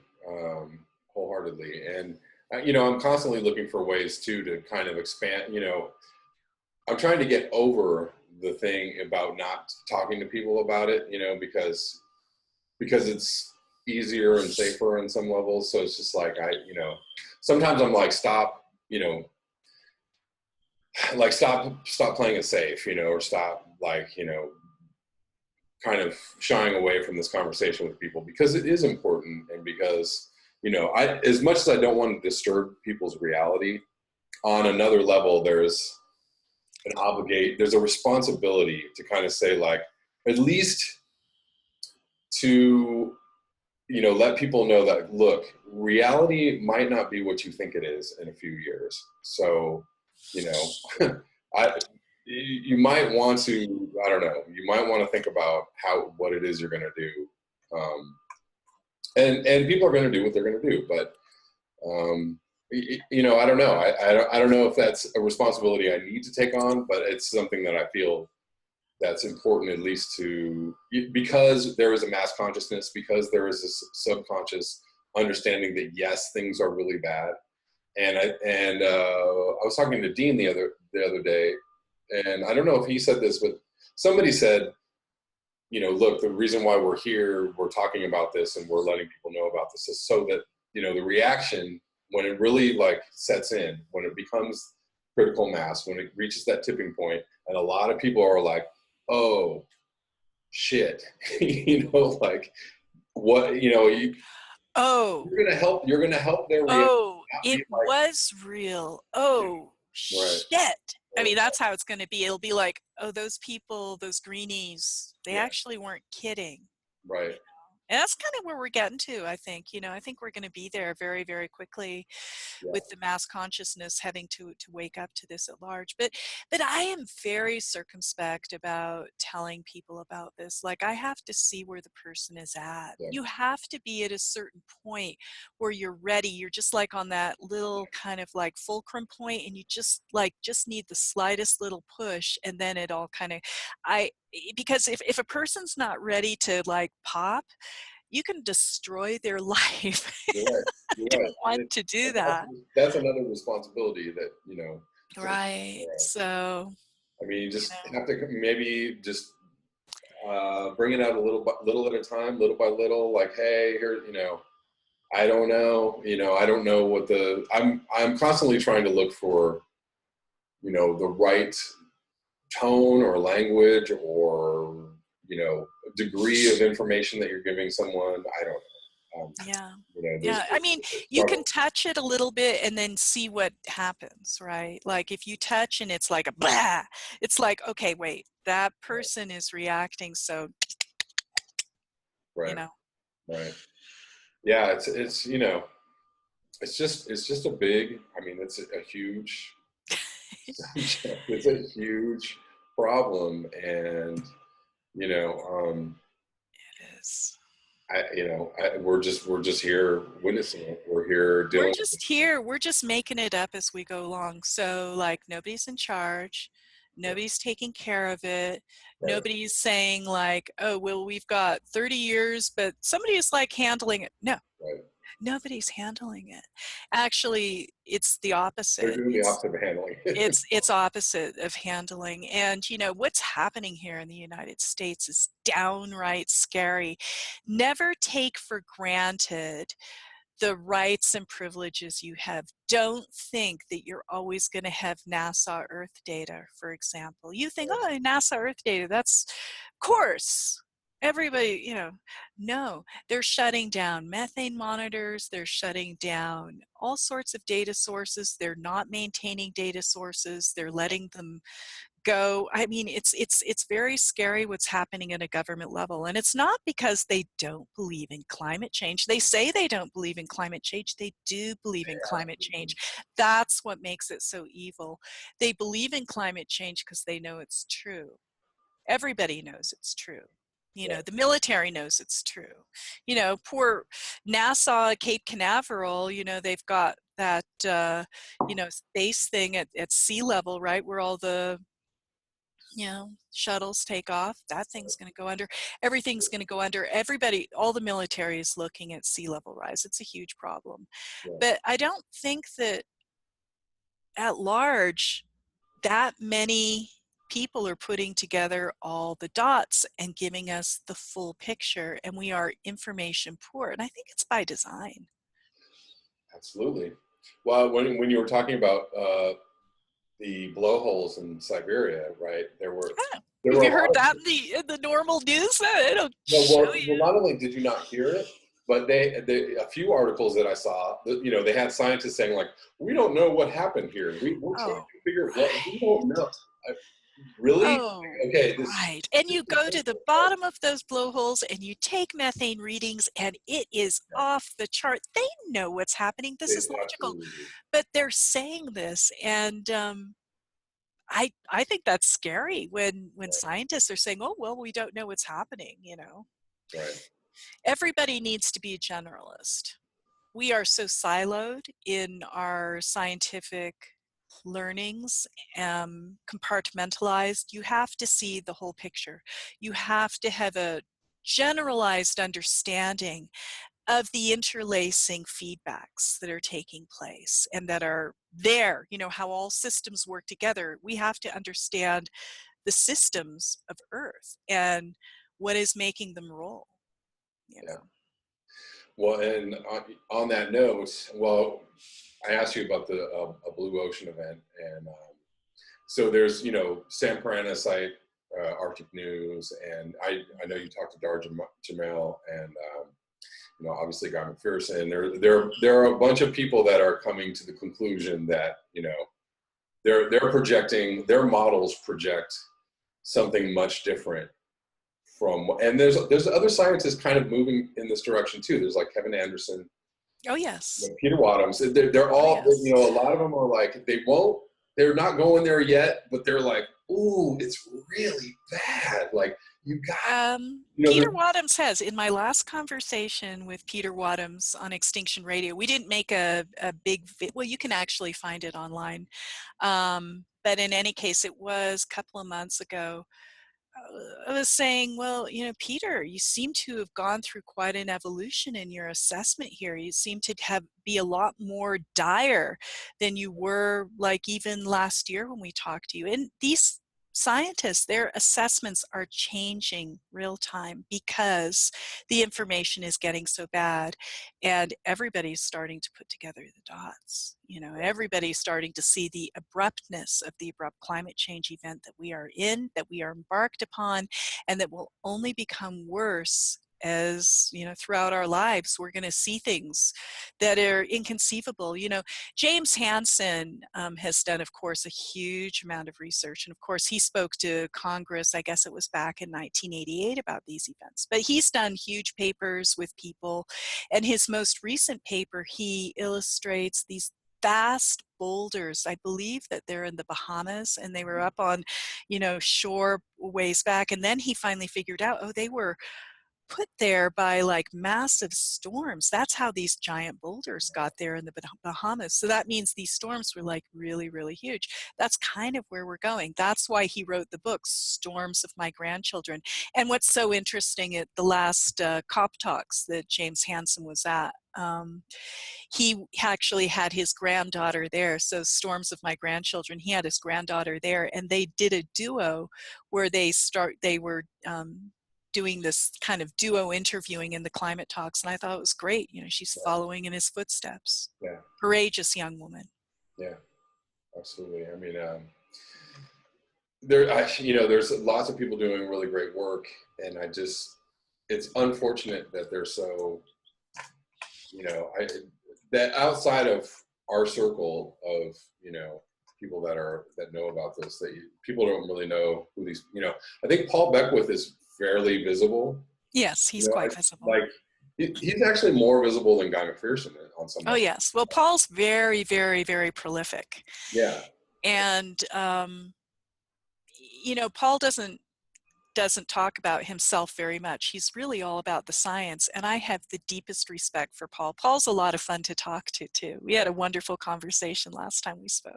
wholeheartedly. And, you know, I'm constantly looking for ways too to kind of expand, you know, I'm trying to get over the thing about not talking to people about it, you know, because it's easier and safer on some levels. So it's just like, sometimes I'm like, stop, you know, like stop playing it safe, you know, or stop like, you know, kind of shying away from this conversation with people because it is important. And because, you know, as much as I don't want to disturb people's reality, on another level, there's a responsibility to kind of say like, at least to, you know, let people know that, look, reality might not be what you think it is in a few years. So, you know, you might want to, I don't know, you might want to think about what it is you're going to do. And people are going to do what they're going to do, but I don't know. I don't know if that's a responsibility I need to take on, but it's something that I feel that's important, at least because there is a mass consciousness, because there is a subconscious understanding that yes, things are really bad. And I was talking to Dean the other day, and I don't know if he said this, but somebody said, look, the reason why we're here, we're talking about this and we're letting people know about this is so that, the reaction, when it really like sets in, when it becomes critical mass, when it reaches that tipping point, and a lot of people are like, oh, shit, like what, Oh, you're going to help their reaction. oh, it was real. Oh, right. shit. I mean, that's how it's going to be. It'll be like, oh, those people, those greenies, they actually weren't kidding. Right. And that's kind of where we're getting to, I think. I think we're going to be there very, very quickly with the mass consciousness having to wake up to this at large. But I am very circumspect about telling people about this. Like, I have to see where the person is at. Yeah. You have to be at a certain point where you're ready. You're just like on that little kind of like fulcrum point, and you just need the slightest little push, and then it all kind of, because if a person's not ready to like pop, you can destroy their life. You're I don't want to do that. That's another responsibility that, Right. So, I mean, you just have to maybe just bring it out a little at a time, little by little, like, hey, here, I don't know, I don't know what I'm constantly trying to look for, the right tone or language or, degree of information that you're giving someone. I don't know. Yeah. I mean, you can touch it a little bit and then see what happens, right? Like if you touch and it's like a blah, it's like, okay, wait, that person is reacting. So, right. Right. Yeah. It's just a big, I mean, it's a huge subject. It's a huge problem. And, it is. We're just here witnessing it. We're here dealing. We're just making it up as we go along. So like nobody's in charge. Nobody's taking care of it. Right. Nobody's saying like, oh, well, we've got 30 years, but somebody's like handling it. No, right. Nobody's handling it. Actually, it's the opposite. They're doing the opposite of handling it. It's opposite of handling. And, what's happening here in the United States is downright scary. Never take for granted the rights and privileges you have. Don't think that you're always going to have NASA Earth data, for example. You think, oh, NASA Earth data, that's, of course, everybody, no, they're shutting down methane monitors. They're shutting down all sorts of data sources. They're not maintaining data sources. They're letting them go. I mean, it's very scary what's happening at a government level. And it's not because they don't believe in climate change. They say they don't believe in climate change. They do believe in climate change. That's what makes it so evil. They believe in climate change because they know it's true. Everybody knows it's true. The military knows it's true. Poor NASA, Cape Canaveral, they've got that, space thing at sea level, right, where all the shuttles take off. That thing's going to go under. Everything's going to go under. Everybody, all the military is looking at sea level rise. It's a huge problem. But I don't think that at large that many people are putting together all the dots and giving us the full picture, and we are information poor. And I think it's by design. Absolutely. Well, when you were talking about the blowholes in Siberia, right? Have you heard that in the normal news? Well, not only did you not hear it, but a few articles that I saw, they had scientists saying like, we don't know what happened here. We're trying to figure what we don't know. Really? Oh, okay. Right. And you go to the bottom of those blowholes and you take methane readings and it is off the chart. They know what's happening. This is logical. But they're saying this, and I think that's scary when scientists are saying, oh, well, we don't know what's happening, Right. Everybody needs to be a generalist. we are so siloed in our scientific learnings, compartmentalized. You have to see the whole picture. You have to have a generalized understanding of the interlacing feedbacks that are taking place and that are there, you know, how all systems work together. We have to understand the systems of Earth and what is making them roll, you Yeah. know. Well, and on that note, well, I asked you about the a blue ocean event, and so there's, you know, Sam Parana site, Arctic News, and I know you talked to Dar Jamel, and you know, obviously Guy McPherson. There are a bunch of people that are coming to the conclusion that, you know, they're projecting, their models project something much different from, and there's other scientists kind of moving in this direction too. There's like Kevin Anderson, Oh, yes. Peter Wadhams. They're Oh, all, yes. you know, a lot of them are like, they're not going there yet, but they're like, ooh, it's really bad. Like, you got, you know, Peter Wadhams has, in my last conversation with Peter Wadhams on Extinction Radio, we didn't make a big, well, you can actually find it online. But in any case, it was a couple of months ago. I was saying, well, you know, Peter, you seem to have gone through quite an evolution in your assessment here. You seem to be a lot more dire than you were like even last year when we talked to you. And these scientists, their assessments are changing real time because the information is getting so bad and everybody's starting to put together the dots. You know, everybody's starting to see the abruptness of the abrupt climate change event that we are in, that we are embarked upon, and that will only become worse as, you know, throughout our lives we're going to see things that are inconceivable. You know, James Hansen has done, of course, a huge amount of research, and of course he spoke to Congress, I guess it was back in 1988, about these events, but he's done huge papers with people, and his most recent paper, he illustrates these vast boulders. I believe that they're in the Bahamas, and they were up on, you know, shore ways back, and then he finally figured out, oh, they were put there by like massive storms. That's how these giant boulders got there in the Bahamas. So that means these storms were like really, really huge. That's kind of where we're going. That's why he wrote the book, Storms of My Grandchildren. And what's so interesting at the last COP talks that James Hansen was at, he actually had his granddaughter there. So Storms of My Grandchildren, he had his granddaughter there, and they did a duo where they were doing this kind of duo interviewing in the climate talks, and I thought it was great. You know, she's following in his footsteps. yeah, Courageous young woman. yeah, absolutely. I mean, you know, there's lots of people doing really great work, and it's unfortunate that they're so, you know, that outside of our circle of, you know, people that know about this, people don't really know who these, you know, I think Paul Beckwith is fairly visible. Yes, he's You know, quite visible. like he's actually more visible than Guy McPherson on some Oh, level. yes. Well, Paul's very, very, very prolific. Yeah. And, you know, Paul doesn't talk about himself very much. He's really all about the science, and I have the deepest respect for Paul. Paul's a lot of fun to talk to too. We had a wonderful conversation last time we spoke.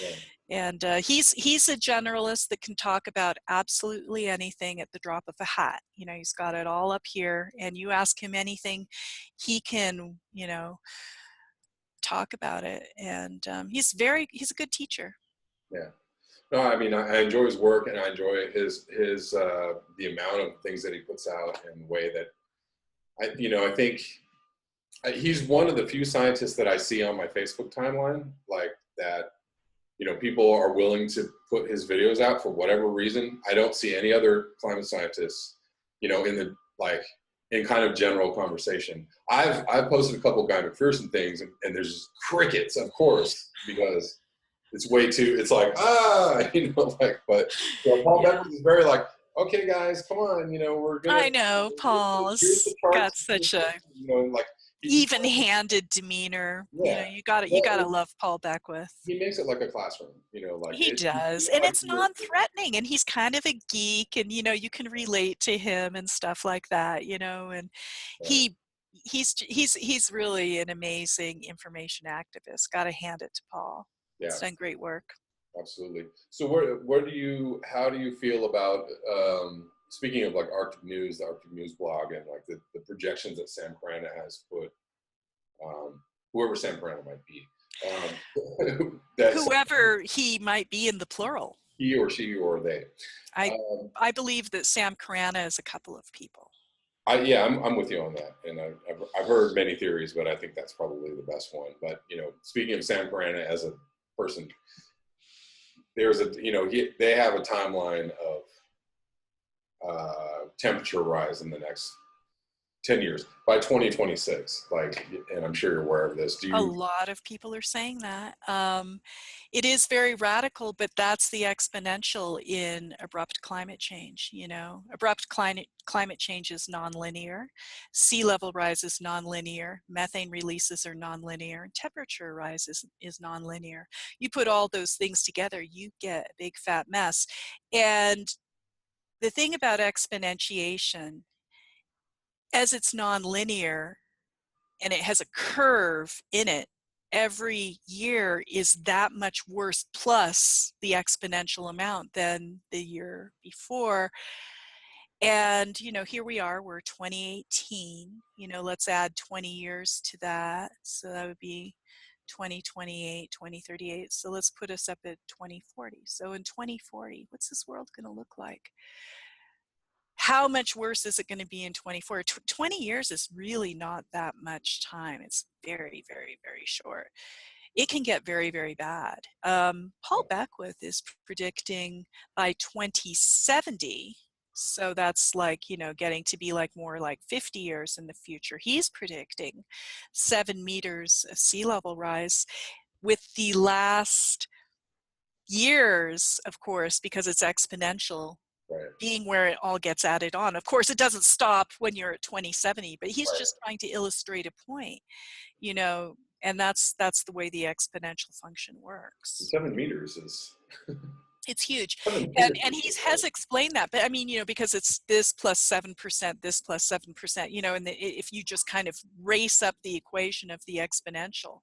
Yeah. And he's a generalist that can talk about absolutely anything at the drop of a hat. You know, he's got it all up here, and you ask him anything, he can, you know, talk about it. And he's a good teacher. Yeah. No, I mean, I enjoy his work, and I enjoy his the amount of things that he puts out, and the way that I think he's one of the few scientists that I see on my Facebook timeline, like that, you know, people are willing to put his videos out for whatever reason. I don't see any other climate scientists, you know, in kind of general conversation. I've posted a couple of Guy McPherson things, and there's just crickets, of course, because it's way too, it's like, you know, like, but you know, Paul Beckwith is very like, okay, guys, come on, you know, we're gonna, I know here's Paul's the chart, got such a you know, like even-handed demeanor. You know, you gotta love Paul Beckwith. he makes it like a classroom, you know, like He does, and it's non-threatening, and he's kind of a geek, and you know, you can relate to him and stuff like that, you know. And he, he's really an amazing information activist. Got to hand it to Paul. Yeah, He's done great work. absolutely. So how do you feel about, speaking of like Arctic News, the Arctic News blog, and like the projections that Sam Carana has put, whoever Sam Carana might be, that's Whoever he might be in the plural. he or she or they. I Um, I believe that Sam Carana is a couple of people. yeah, I'm with you on that, and I've heard many theories, but I think that's probably the best one. But speaking of Sam Carana as a person, there's they have a timeline of temperature rise in the next 10 years by 2026. Like, and I'm sure you're aware of this. A lot of people are saying that. It is very radical, but that's the exponential in abrupt climate change. Abrupt climate change is nonlinear. Sea level rise is nonlinear. Methane releases are nonlinear. And temperature rise is nonlinear. You put all those things together, you get a big fat mess. And the thing about exponentiation, as it's nonlinear, and it has a curve in it, every year is that much worse plus the exponential amount than the year before. And here we are, we're 2018, let's add 20 years to that, so that would be 2028, 2038. So let's put us up at 2040. So in 2040, what's this world going to look like? How much worse is it going to be in 24? 20 years is really not that much time. It's very, very, very short. It can get very, very bad. Paul Beckwith is predicting by 2070, so that's like, getting to be like more like 50 years in the future. He's predicting 7 meters of sea level rise, with the last years, of course, because it's exponential, right. being where it all gets added on. Of course, it doesn't stop when you're at 2070, but he's Right. just trying to illustrate a point, and that's the way the exponential function works. 7 meters is It's huge. 7 meters. And he has explained that, but I mean, because it's this plus 7%, this plus 7%, and if you just kind of race up the equation of the exponential,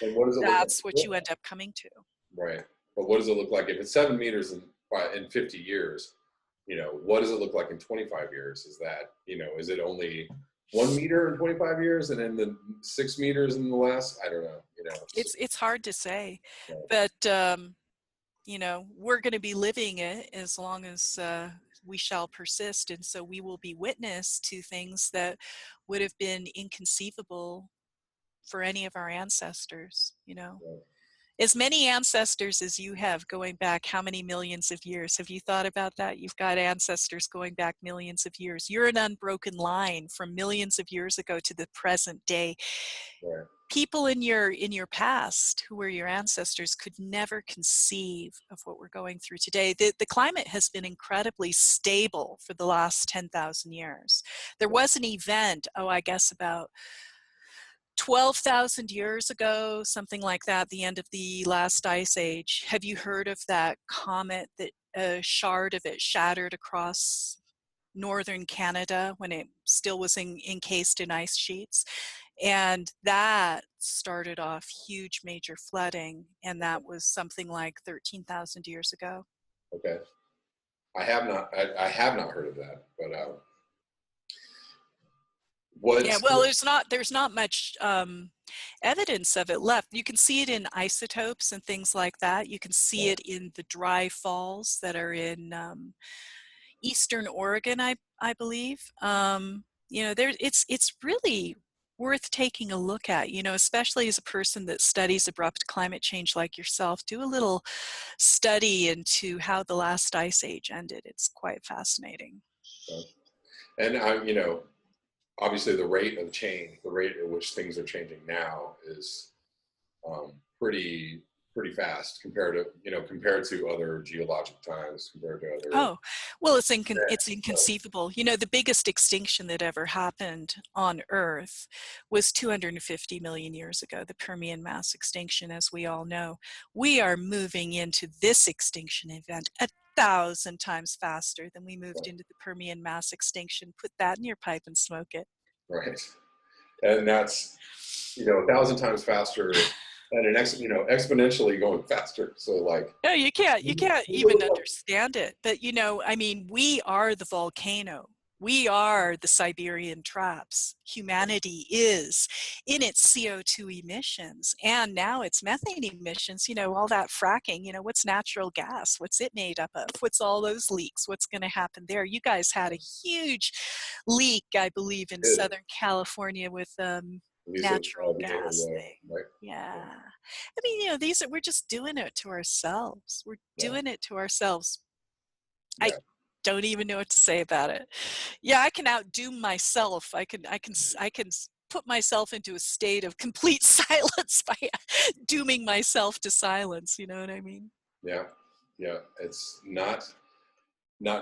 And what does it look that's what like? you end up coming to. Right. But what does it look like if it's 7 meters in 50 years? What does it look like in 25 years? Is that, is it only 1 meter in 25 years and then the 6 meters in the last? I don't know. It's hard to say, Yeah. but we're going to be living it as long as we shall persist, and so we will be witness to things that would have been inconceivable for any of our ancestors. Yeah. As many ancestors as you have going back how many millions of years? Have you thought about that? You've got ancestors going back millions of years. You're an unbroken line from millions of years ago to the present day. Right. People in your past who were your ancestors could never conceive of what we're going through today. The climate has been incredibly stable for the last 10,000 years. There was an event, I guess about 12,000 years ago, something like that, the end of the last ice age. Have you heard of that comet that a shard of it shattered across northern Canada when it still was encased in ice sheets? And that started off huge major flooding, and that was something like 13,000 years ago. Okay. I have not heard of that, but Yeah, well, there's not much evidence of it left. You can see it in isotopes and things like that. You can see it in the dry falls that are in eastern Oregon, I believe. It's really worth taking a look at, especially as a person that studies abrupt climate change like yourself. Do a little study into how the last ice age ended. It's quite fascinating. and I'm obviously the rate at which things are changing now is pretty fast compared to other geologic times, compared to other. Oh, well, it's inconceivable. The biggest extinction that ever happened on Earth was 250 million years ago, the Permian mass extinction, as we all know. We are moving into this extinction event 1,000 times faster than we moved into the Permian mass extinction. Put that in your pipe and smoke it. Right. And that's, 1,000 times faster and exponentially going faster. So like, No, you can't even understand it. But I mean, we are the volcano. We are the Siberian traps. Humanity is in its CO2 emissions, and now it's methane emissions, all that fracking, what's natural gas? What's it made up of? What's all those leaks? What's going to happen there? You guys had a huge leak, I believe, in Southern California with natural gas thing. Right? Yeah. I mean, we're just doing it to ourselves. We're doing it to ourselves. I don't even know what to say about it. Yeah, I can outdo myself. I can put myself into a state of complete silence by dooming myself to silence. You know what I mean? Yeah. Yeah. It's not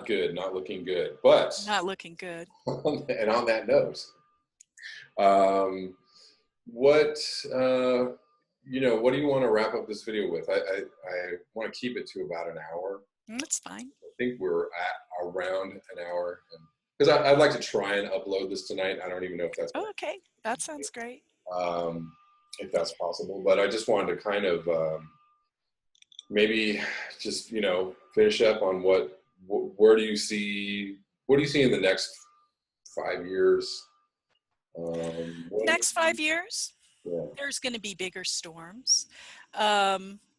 good, not looking good. But not looking good. And on that note, what what do you want to wrap up this video with? I want to keep it to about an hour. That's fine. I think we're at around an hour, because I'd like to try and upload this tonight. I don't even know if that's okay. That sounds great. If that's possible, but I just wanted to kind of maybe just finish up on where do you see in the next 5 years? Next 5 years, yeah. There's going to be bigger storms,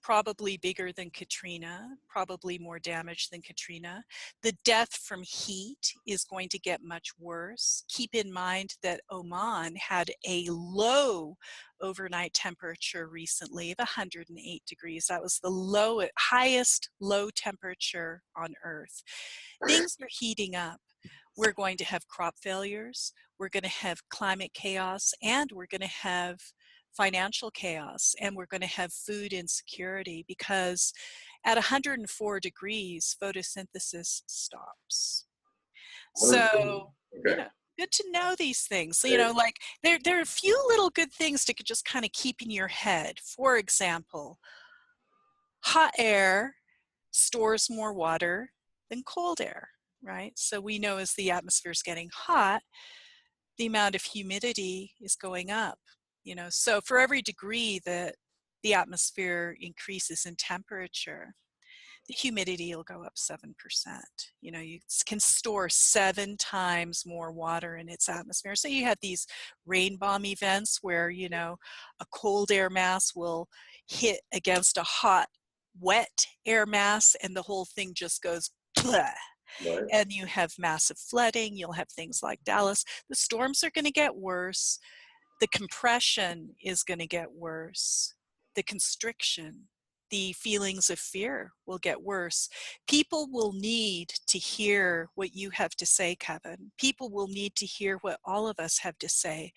probably bigger than Katrina, probably more damage than Katrina. The death from heat is going to get much worse. Keep in mind that Oman had a low overnight temperature recently of 108 degrees. That was the highest low temperature on Earth. Things are heating up. We're going to have crop failures, we're going to have climate chaos, and we're going to have financial chaos, and we're going to have food insecurity, because at 104 degrees, photosynthesis stops. So, good to know these things. Like there are a few little good things to just kind of keep in your head. For example, hot air stores more water than cold air. Right? So we know as the atmosphere is getting hot, the amount of humidity is going up. So for every degree that the atmosphere increases in temperature, the humidity will go up 7%. You can store 7 times more water in its atmosphere. So you have these rain bomb events where, a cold air mass will hit against a hot, wet air mass, and the whole thing just goes blah. Right. And you have massive flooding. You'll have things like Dallas. The storms are going to get worse. The compression is going to get worse. The constriction, the feelings of fear will get worse. People will need to hear what you have to say, Kevin. People will need to hear what all of us have to say,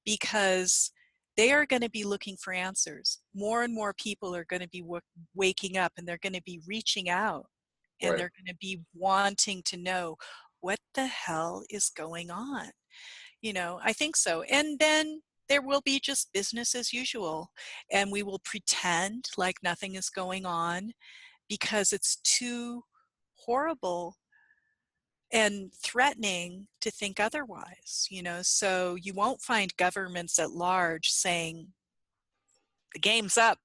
because they are going to be looking for answers. More and more people are going to be waking up, and they're going to be reaching out. And they're going to be wanting to know, what the hell is going on? I think so. And then there will be just business as usual. And we will pretend like nothing is going on, because it's too horrible and threatening to think otherwise. So you won't find governments at large saying, the game's up.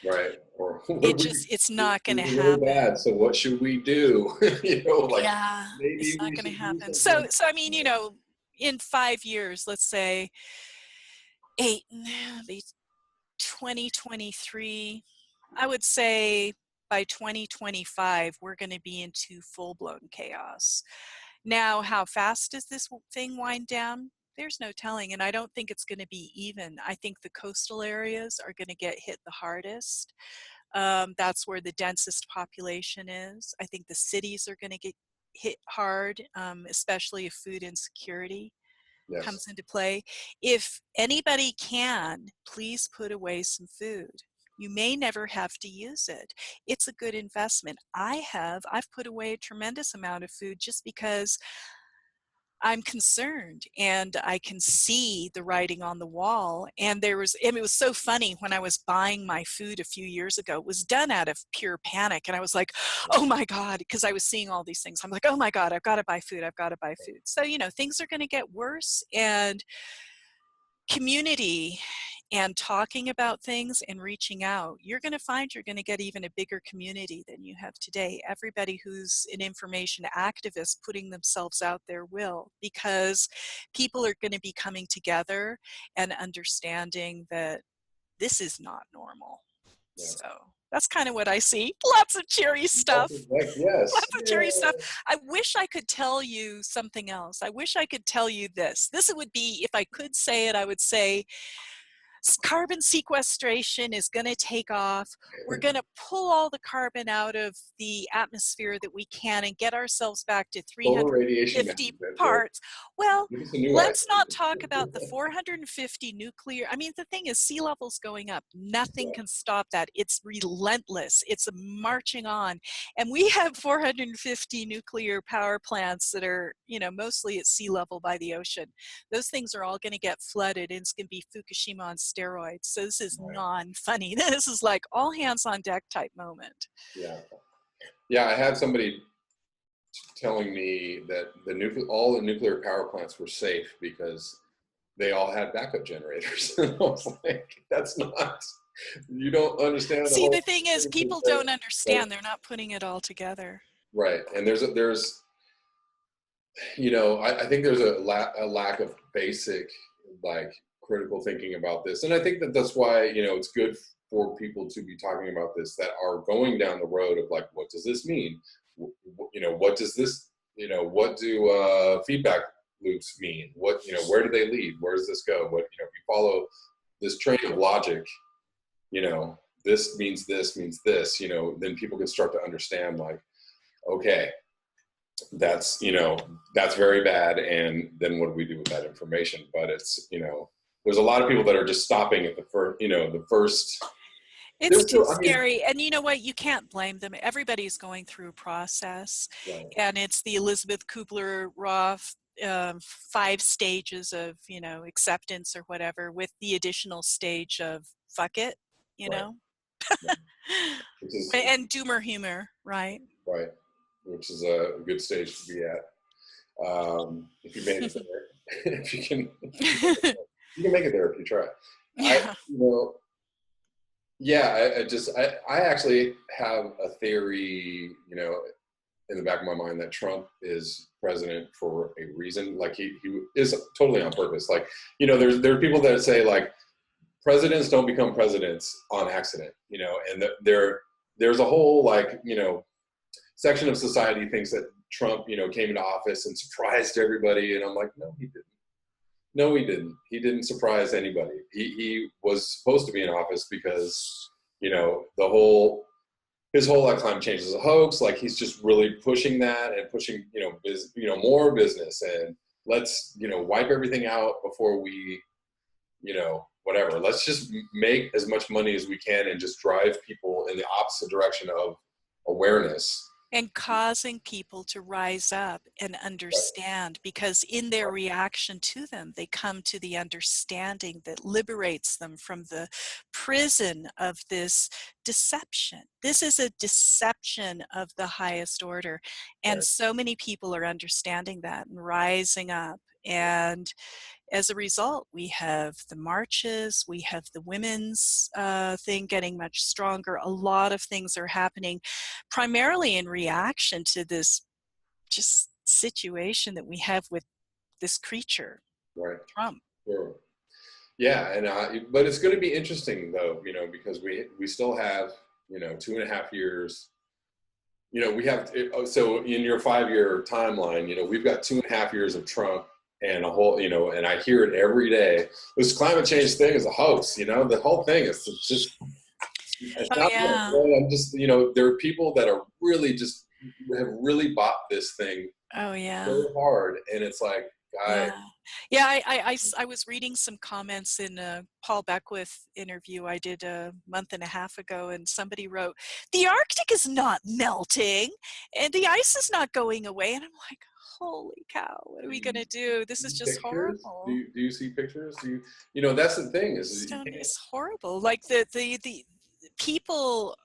Right. Or It's not going to happen. Really bad, so what should we do? Yeah, maybe it's not going to happen. So I mean, in 5 years, let's say 2023, I would say by 2025, we're going to be into full-blown chaos. Now, how fast does this thing wind down? There's no telling, and I don't think it's going to be even. I think the coastal areas are going to get hit the hardest. That's where the densest population is. I think the cities are going to get hit hard, especially if food insecurity comes into play. If anybody can, please put away some food. You may never have to use it. It's a good investment. I've put away a tremendous amount of food just because I'm concerned, and I can see the writing on the wall. And it was so funny when I was buying my food a few years ago. It was done out of pure panic. And I was like, oh my God, because I was seeing all these things. I'm like, oh my God, I've got to buy food. I've got to buy food. So, things are going to get worse. And community and talking about things and reaching out, you're going to find you're going to get even a bigger community than you have today. Everybody who's an information activist putting themselves out there will, because people are going to be coming together and understanding that this is not normal. Yeah. So that's kind of what I see. Lots of cheery stuff. Yes. Lots of cheery stuff. I wish I could tell you something else. I wish I could tell you this. This would be, if I could say it, I would say carbon sequestration is going to take off. We're going to pull all the carbon out of the atmosphere that we can and get ourselves back to Solar radiation 350 parts. Well, Give us a new let's idea. not talk about the 450 nuclear. I mean, the thing is, sea level's going up. Nothing can stop that. It's relentless. It's marching on. And we have 450 nuclear power plants that are, you know, mostly at sea level by the ocean. Those things are all going to get flooded, and it's going to be Fukushima on steroids. So this is non-funny. This is like all hands on deck type moment. Yeah, I had somebody telling me that all the nuclear power plants were safe because they all had backup generators. And I was like, that's not, you don't understand. See, the thing is, people don't understand. They're not putting it all together. Right. And there's you know, I think there's a lack of basic, like, critical thinking about this. And I think that's why, you know, it's good for people to be talking about this that are going down the road of, like, what does this mean? You know, what does this, you know, what do feedback loops mean? What, you know, where do they lead? Where does this go? What, you know, if you follow this train of logic, you know, this means this, you know, then people can start to understand, like, okay, that's, you know, that's very bad. And then what do we do with that information? But it's, you know, there's a lot of people that are just stopping at the first, you know, the first. It's too scary. And you know what? You can't blame them. Everybody's going through a process. Right. And it's the Elizabeth Kubler-Ross 5 stages of, you know, acceptance or whatever, with the additional stage of fuck it, you know? And doomer humor, right? Right. Which is a good stage to be at. If you made it there, if you can make it there if you try. Yeah. You know, yeah, I actually have a theory, you know, in the back of my mind that Trump is president for a reason. Like he is totally on purpose. Like, you know, there are people that say, like, presidents don't become presidents on accident, you know, and there's a whole, like, you know, section of society thinks that Trump, you know, came into office and surprised everybody. And I'm like, no, he didn't. No, he didn't. He didn't surprise anybody. He was supposed to be in office because, you know, his whole like climate change is a hoax. Like, he's just really pushing that and pushing, you know, more business, and let's, you know, wipe everything out before we, you know, whatever. Let's just make as much money as we can and just drive people in the opposite direction of awareness. And causing people to rise up and understand, because in their reaction to them, they come to the understanding that liberates them from the prison of this deception. This is a deception of the highest order. And so many people are understanding that and rising up. And as a result, we have the marches, we have the women's thing getting much stronger. A lot of things are happening primarily in reaction to this just situation that we have with this creature, Trump. Sure. Yeah, and but it's going to be interesting, though, you know, because we still have, you know, 2.5 years. You know, we have, so in your 5-year timeline, you know, we've got 2.5 years of Trump and a whole, you know, and I hear it every day. This climate change thing is a hoax, you know, the whole thing is just, it's not, I'm just, you know, there are people that are really just have really bought this thing so hard, and it's like, guys. I was reading some comments in a Paul Beckwith interview I did a month and a half ago, and somebody wrote, the Arctic is not melting and the ice is not going away, and I'm like, holy cow, what are we gonna do? This is just horrible. Do you see pictures? You know, that's the thing is, it's horrible. Like the people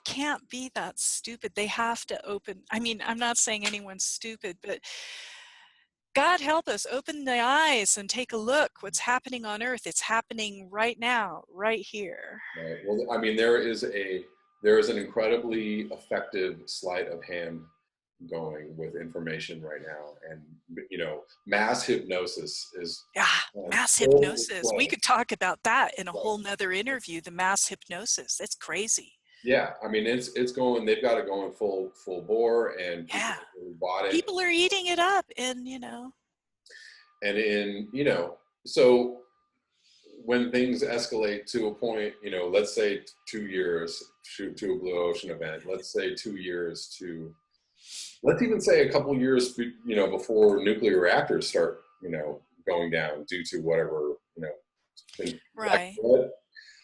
can't be that stupid. They have to open. I mean, I'm not saying anyone's stupid, but God help us, open the eyes and take a look. What's happening on Earth? It's happening right now, right here. Right. Well, I mean, there is an incredibly effective sleight of hand going with information right now, and mass hypnosis is Yeah, on mass full hypnosis. We display. could talk about that in a Right. whole nother interview, the mass hypnosis. That's crazy. Yeah, I mean, it's going. They've got it going full bore, and people Yeah. have really bought it. People are eating it up, and And so when things escalate to a point, let's say 2 years to a blue ocean event, let's say 2 years to, let's even say a couple years, before nuclear reactors start, going down due to whatever, black right. flood.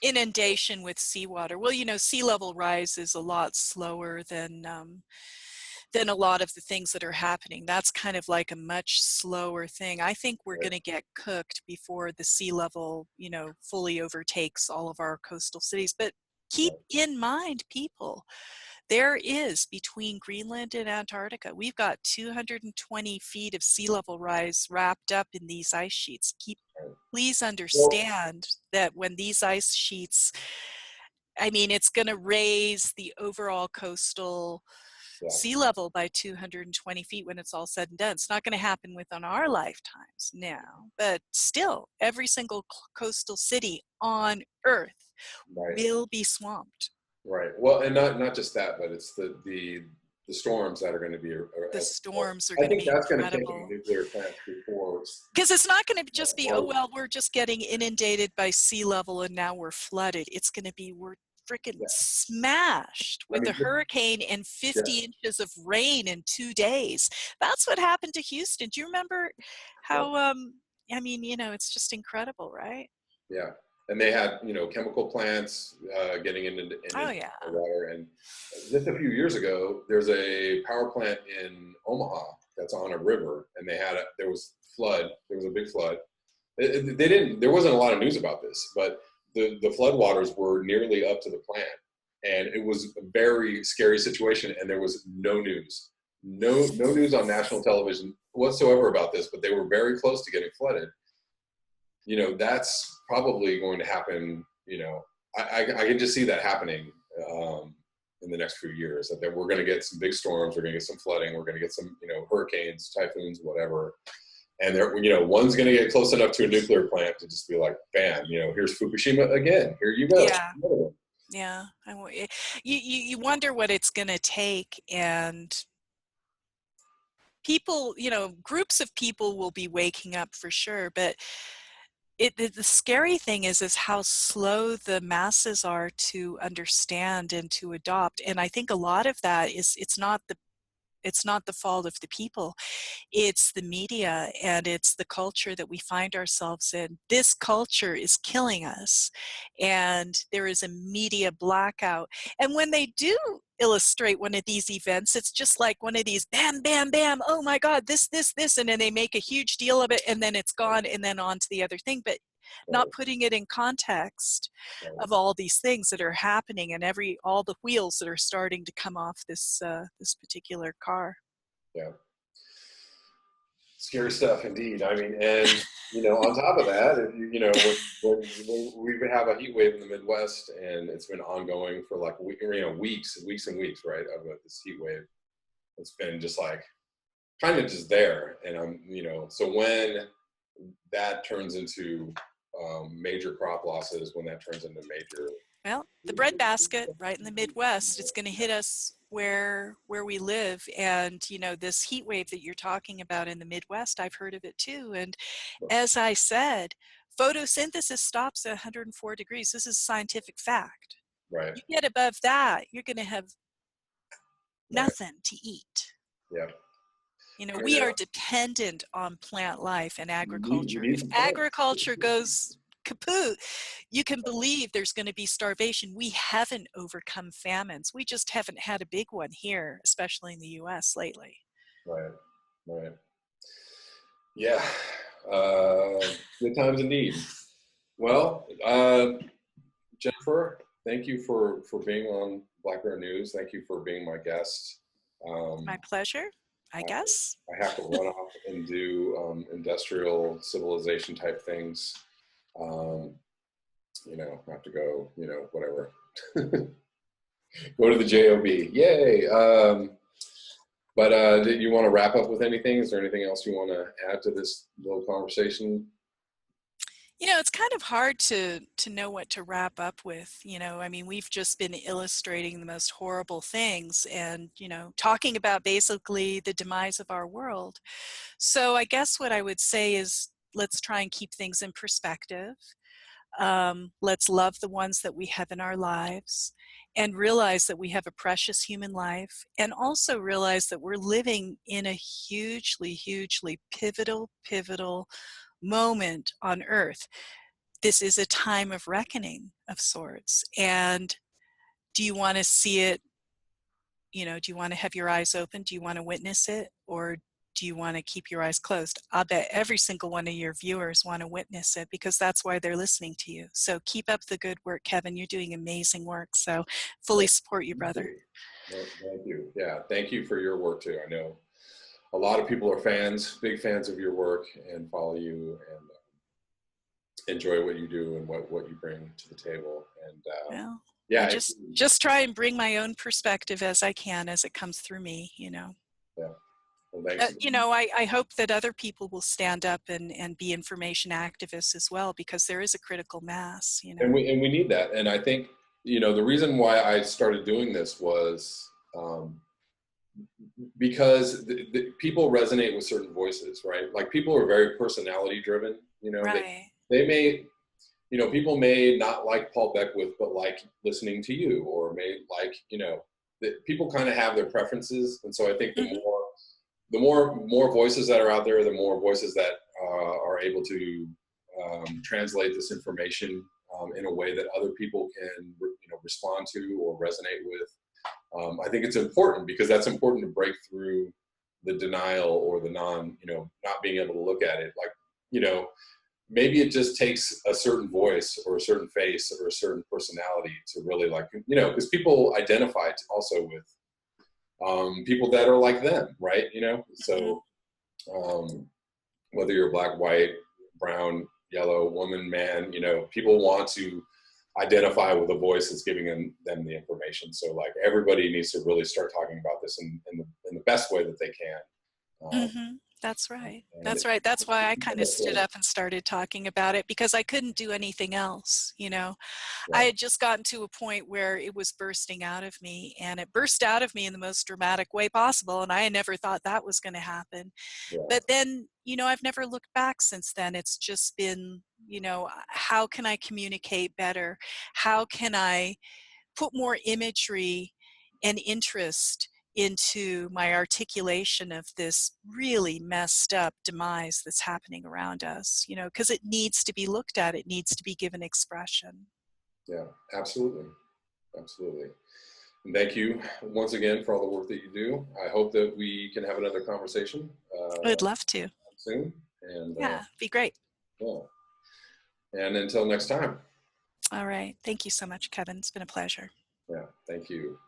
Inundation with seawater. Well, sea level rise is a lot slower than a lot of the things that are happening. That's kind of like a much slower thing. I think we're going to get cooked before the sea level, fully overtakes all of our coastal cities. But keep in mind, people, there is between Greenland and Antarctica, we've got 220 feet of sea level rise wrapped up in these ice sheets. Please Well, understand that when these ice sheets, I mean, it's going to raise the overall coastal yeah, sea level by 220 feet when it's all said and done. It's not going to happen within our lifetimes now, but still, every single coastal city on Earth right, will be swamped. right. Well, and not just that, but it's the storms that are going to be The as well. storms are I going to think be that's going to take incredible. nuclear plants before. Because it's not going to just be, oh, Or, well, we're just getting inundated by sea level and now we're flooded. It's going to be, we're freaking yeah, smashed I with a mean, hurricane and yeah, 50 inches of rain in 2 days. That's what happened to Houston. Do you remember yeah. how, I mean, it's just incredible, right? Yeah, and they had chemical plants getting Oh, into yeah. the water. And just a few years ago, there's a power plant in Omaha that's on a river, and there was flood. There was a big flood. They didn't. There wasn't a lot of news about this, but the flood waters were nearly up to the plant, and it was a very scary situation. And there was no news, no news on national television whatsoever about this. But they were very close to getting flooded. That's probably going to happen. I can just see that happening in the next few years. That we're going to get some big storms, we're going to get some flooding, we're going to get some, hurricanes, typhoons, whatever. And one's going to get close enough to a nuclear plant to just be like, bam, here's Fukushima again. Here you go. Yeah. Yeah. You wonder what it's going to take, and people, groups of people will be waking up for sure, but the scary thing is how slow the masses are to understand and to adopt. And I think a lot of that is it's not the fault of the people. It's the media and it's the culture that we find ourselves in. This culture is killing us, and there is a media blackout. And when they do illustrate one of these events, it's just like one of these bam, bam, bam, oh my God, this, and then they make a huge deal of it, and then it's gone, and then on to the other thing, but not putting it in context of all these things that are happening and all the wheels that are starting to come off this particular car. Yeah. Scary stuff indeed. I mean, and on top of that, if when we have a heat wave in the Midwest, and it's been ongoing for like weeks and weeks, right? Of this heat wave, it's been just like kind of just there, and so when that turns into major crop losses, when that turns into major, well, the breadbasket right in the Midwest, it's going to hit us where we live. And this heat wave that you're talking about in the Midwest, I've heard of it too. And as I said, photosynthesis stops at 104 degrees. This is scientific fact. right? You get above that, you're going to have Right. nothing to eat. Yeah. We are dependent on plant life and We agriculture. need If some plants. agriculture goes kaput, you can believe there's going to be starvation. We haven't overcome famines. We just haven't had a big one here, especially in the US lately. Right. Right. Yeah. Good times indeed. Well, Jennifer, thank you for being on Black Bear News. Thank you for being my guest. My pleasure. I guess. I have to run off and do industrial civilization type things. I have to go, whatever. Go to the job. Yay. But did you want to wrap up with anything? Is there anything else you want to add to this little conversation? It's kind of hard to know what to wrap up with. I mean, we've just been illustrating the most horrible things and, talking about basically the demise of our world. So I guess what I would say is let's try and keep things in perspective. Let's love the ones that we have in our lives and realize that we have a precious human life, and also realize that we're living in a hugely, hugely pivotal moment on Earth. This is a time of reckoning of sorts. And do you want to see it? Do you want to have your eyes open? Do you want to witness it? Or do you want to keep your eyes closed? I'll bet every single one of your viewers want to witness it, because that's why they're listening to you. So keep up the good work, Kevin. You're doing amazing work. So fully support you, brother. Well, thank you. Yeah, thank you for your work too. I know a lot of people are big fans of your work, and follow you and enjoy what you do and what you bring to the table. And Well, yeah, I just try and bring my own perspective as I can, as it comes through me. Yeah. Well, thanks. I hope that other people will stand up and be information activists as well, because there is a critical mass. And we need that. And I think the reason why I started doing this was because the people resonate with certain voices, right? Like, people are very personality driven. Right. They may, people may not like Paul Beckwith, but like listening to you, or may like, people kind of have their preferences. And so I think the more voices that are out there, the more voices that are able to translate this information in a way that other people can, respond to or resonate with. I think it's important, because that's important to break through the denial or the not being able to look at it. Like, maybe it just takes a certain voice or a certain face or a certain personality to really, like, because people identify also with people that are like them, right? So whether you're black, white, brown, yellow, woman, man, people want to identify with a voice that's giving them the information. So, like, everybody needs to really start talking about this in the best way that they can. That's right. That's right. That's why I kind of stood up and started talking about it, because I couldn't do anything else. I had just gotten to a point where it was bursting out of me, and it burst out of me in the most dramatic way possible. And I had never thought that was going to happen. But then, I've never looked back since then. It's just been, how can I communicate better? How can I put more imagery and interest into my articulation of this really messed up demise that's happening around us, because it needs to be looked at. It needs to be given expression. Yeah, absolutely. Absolutely. And thank you once again for all the work that you do. I hope that we can have another conversation. I'd love to. Soon. And yeah, be great. Yeah. And until next time. All right. Thank you so much, Kevin. It's been a pleasure. Yeah, thank you.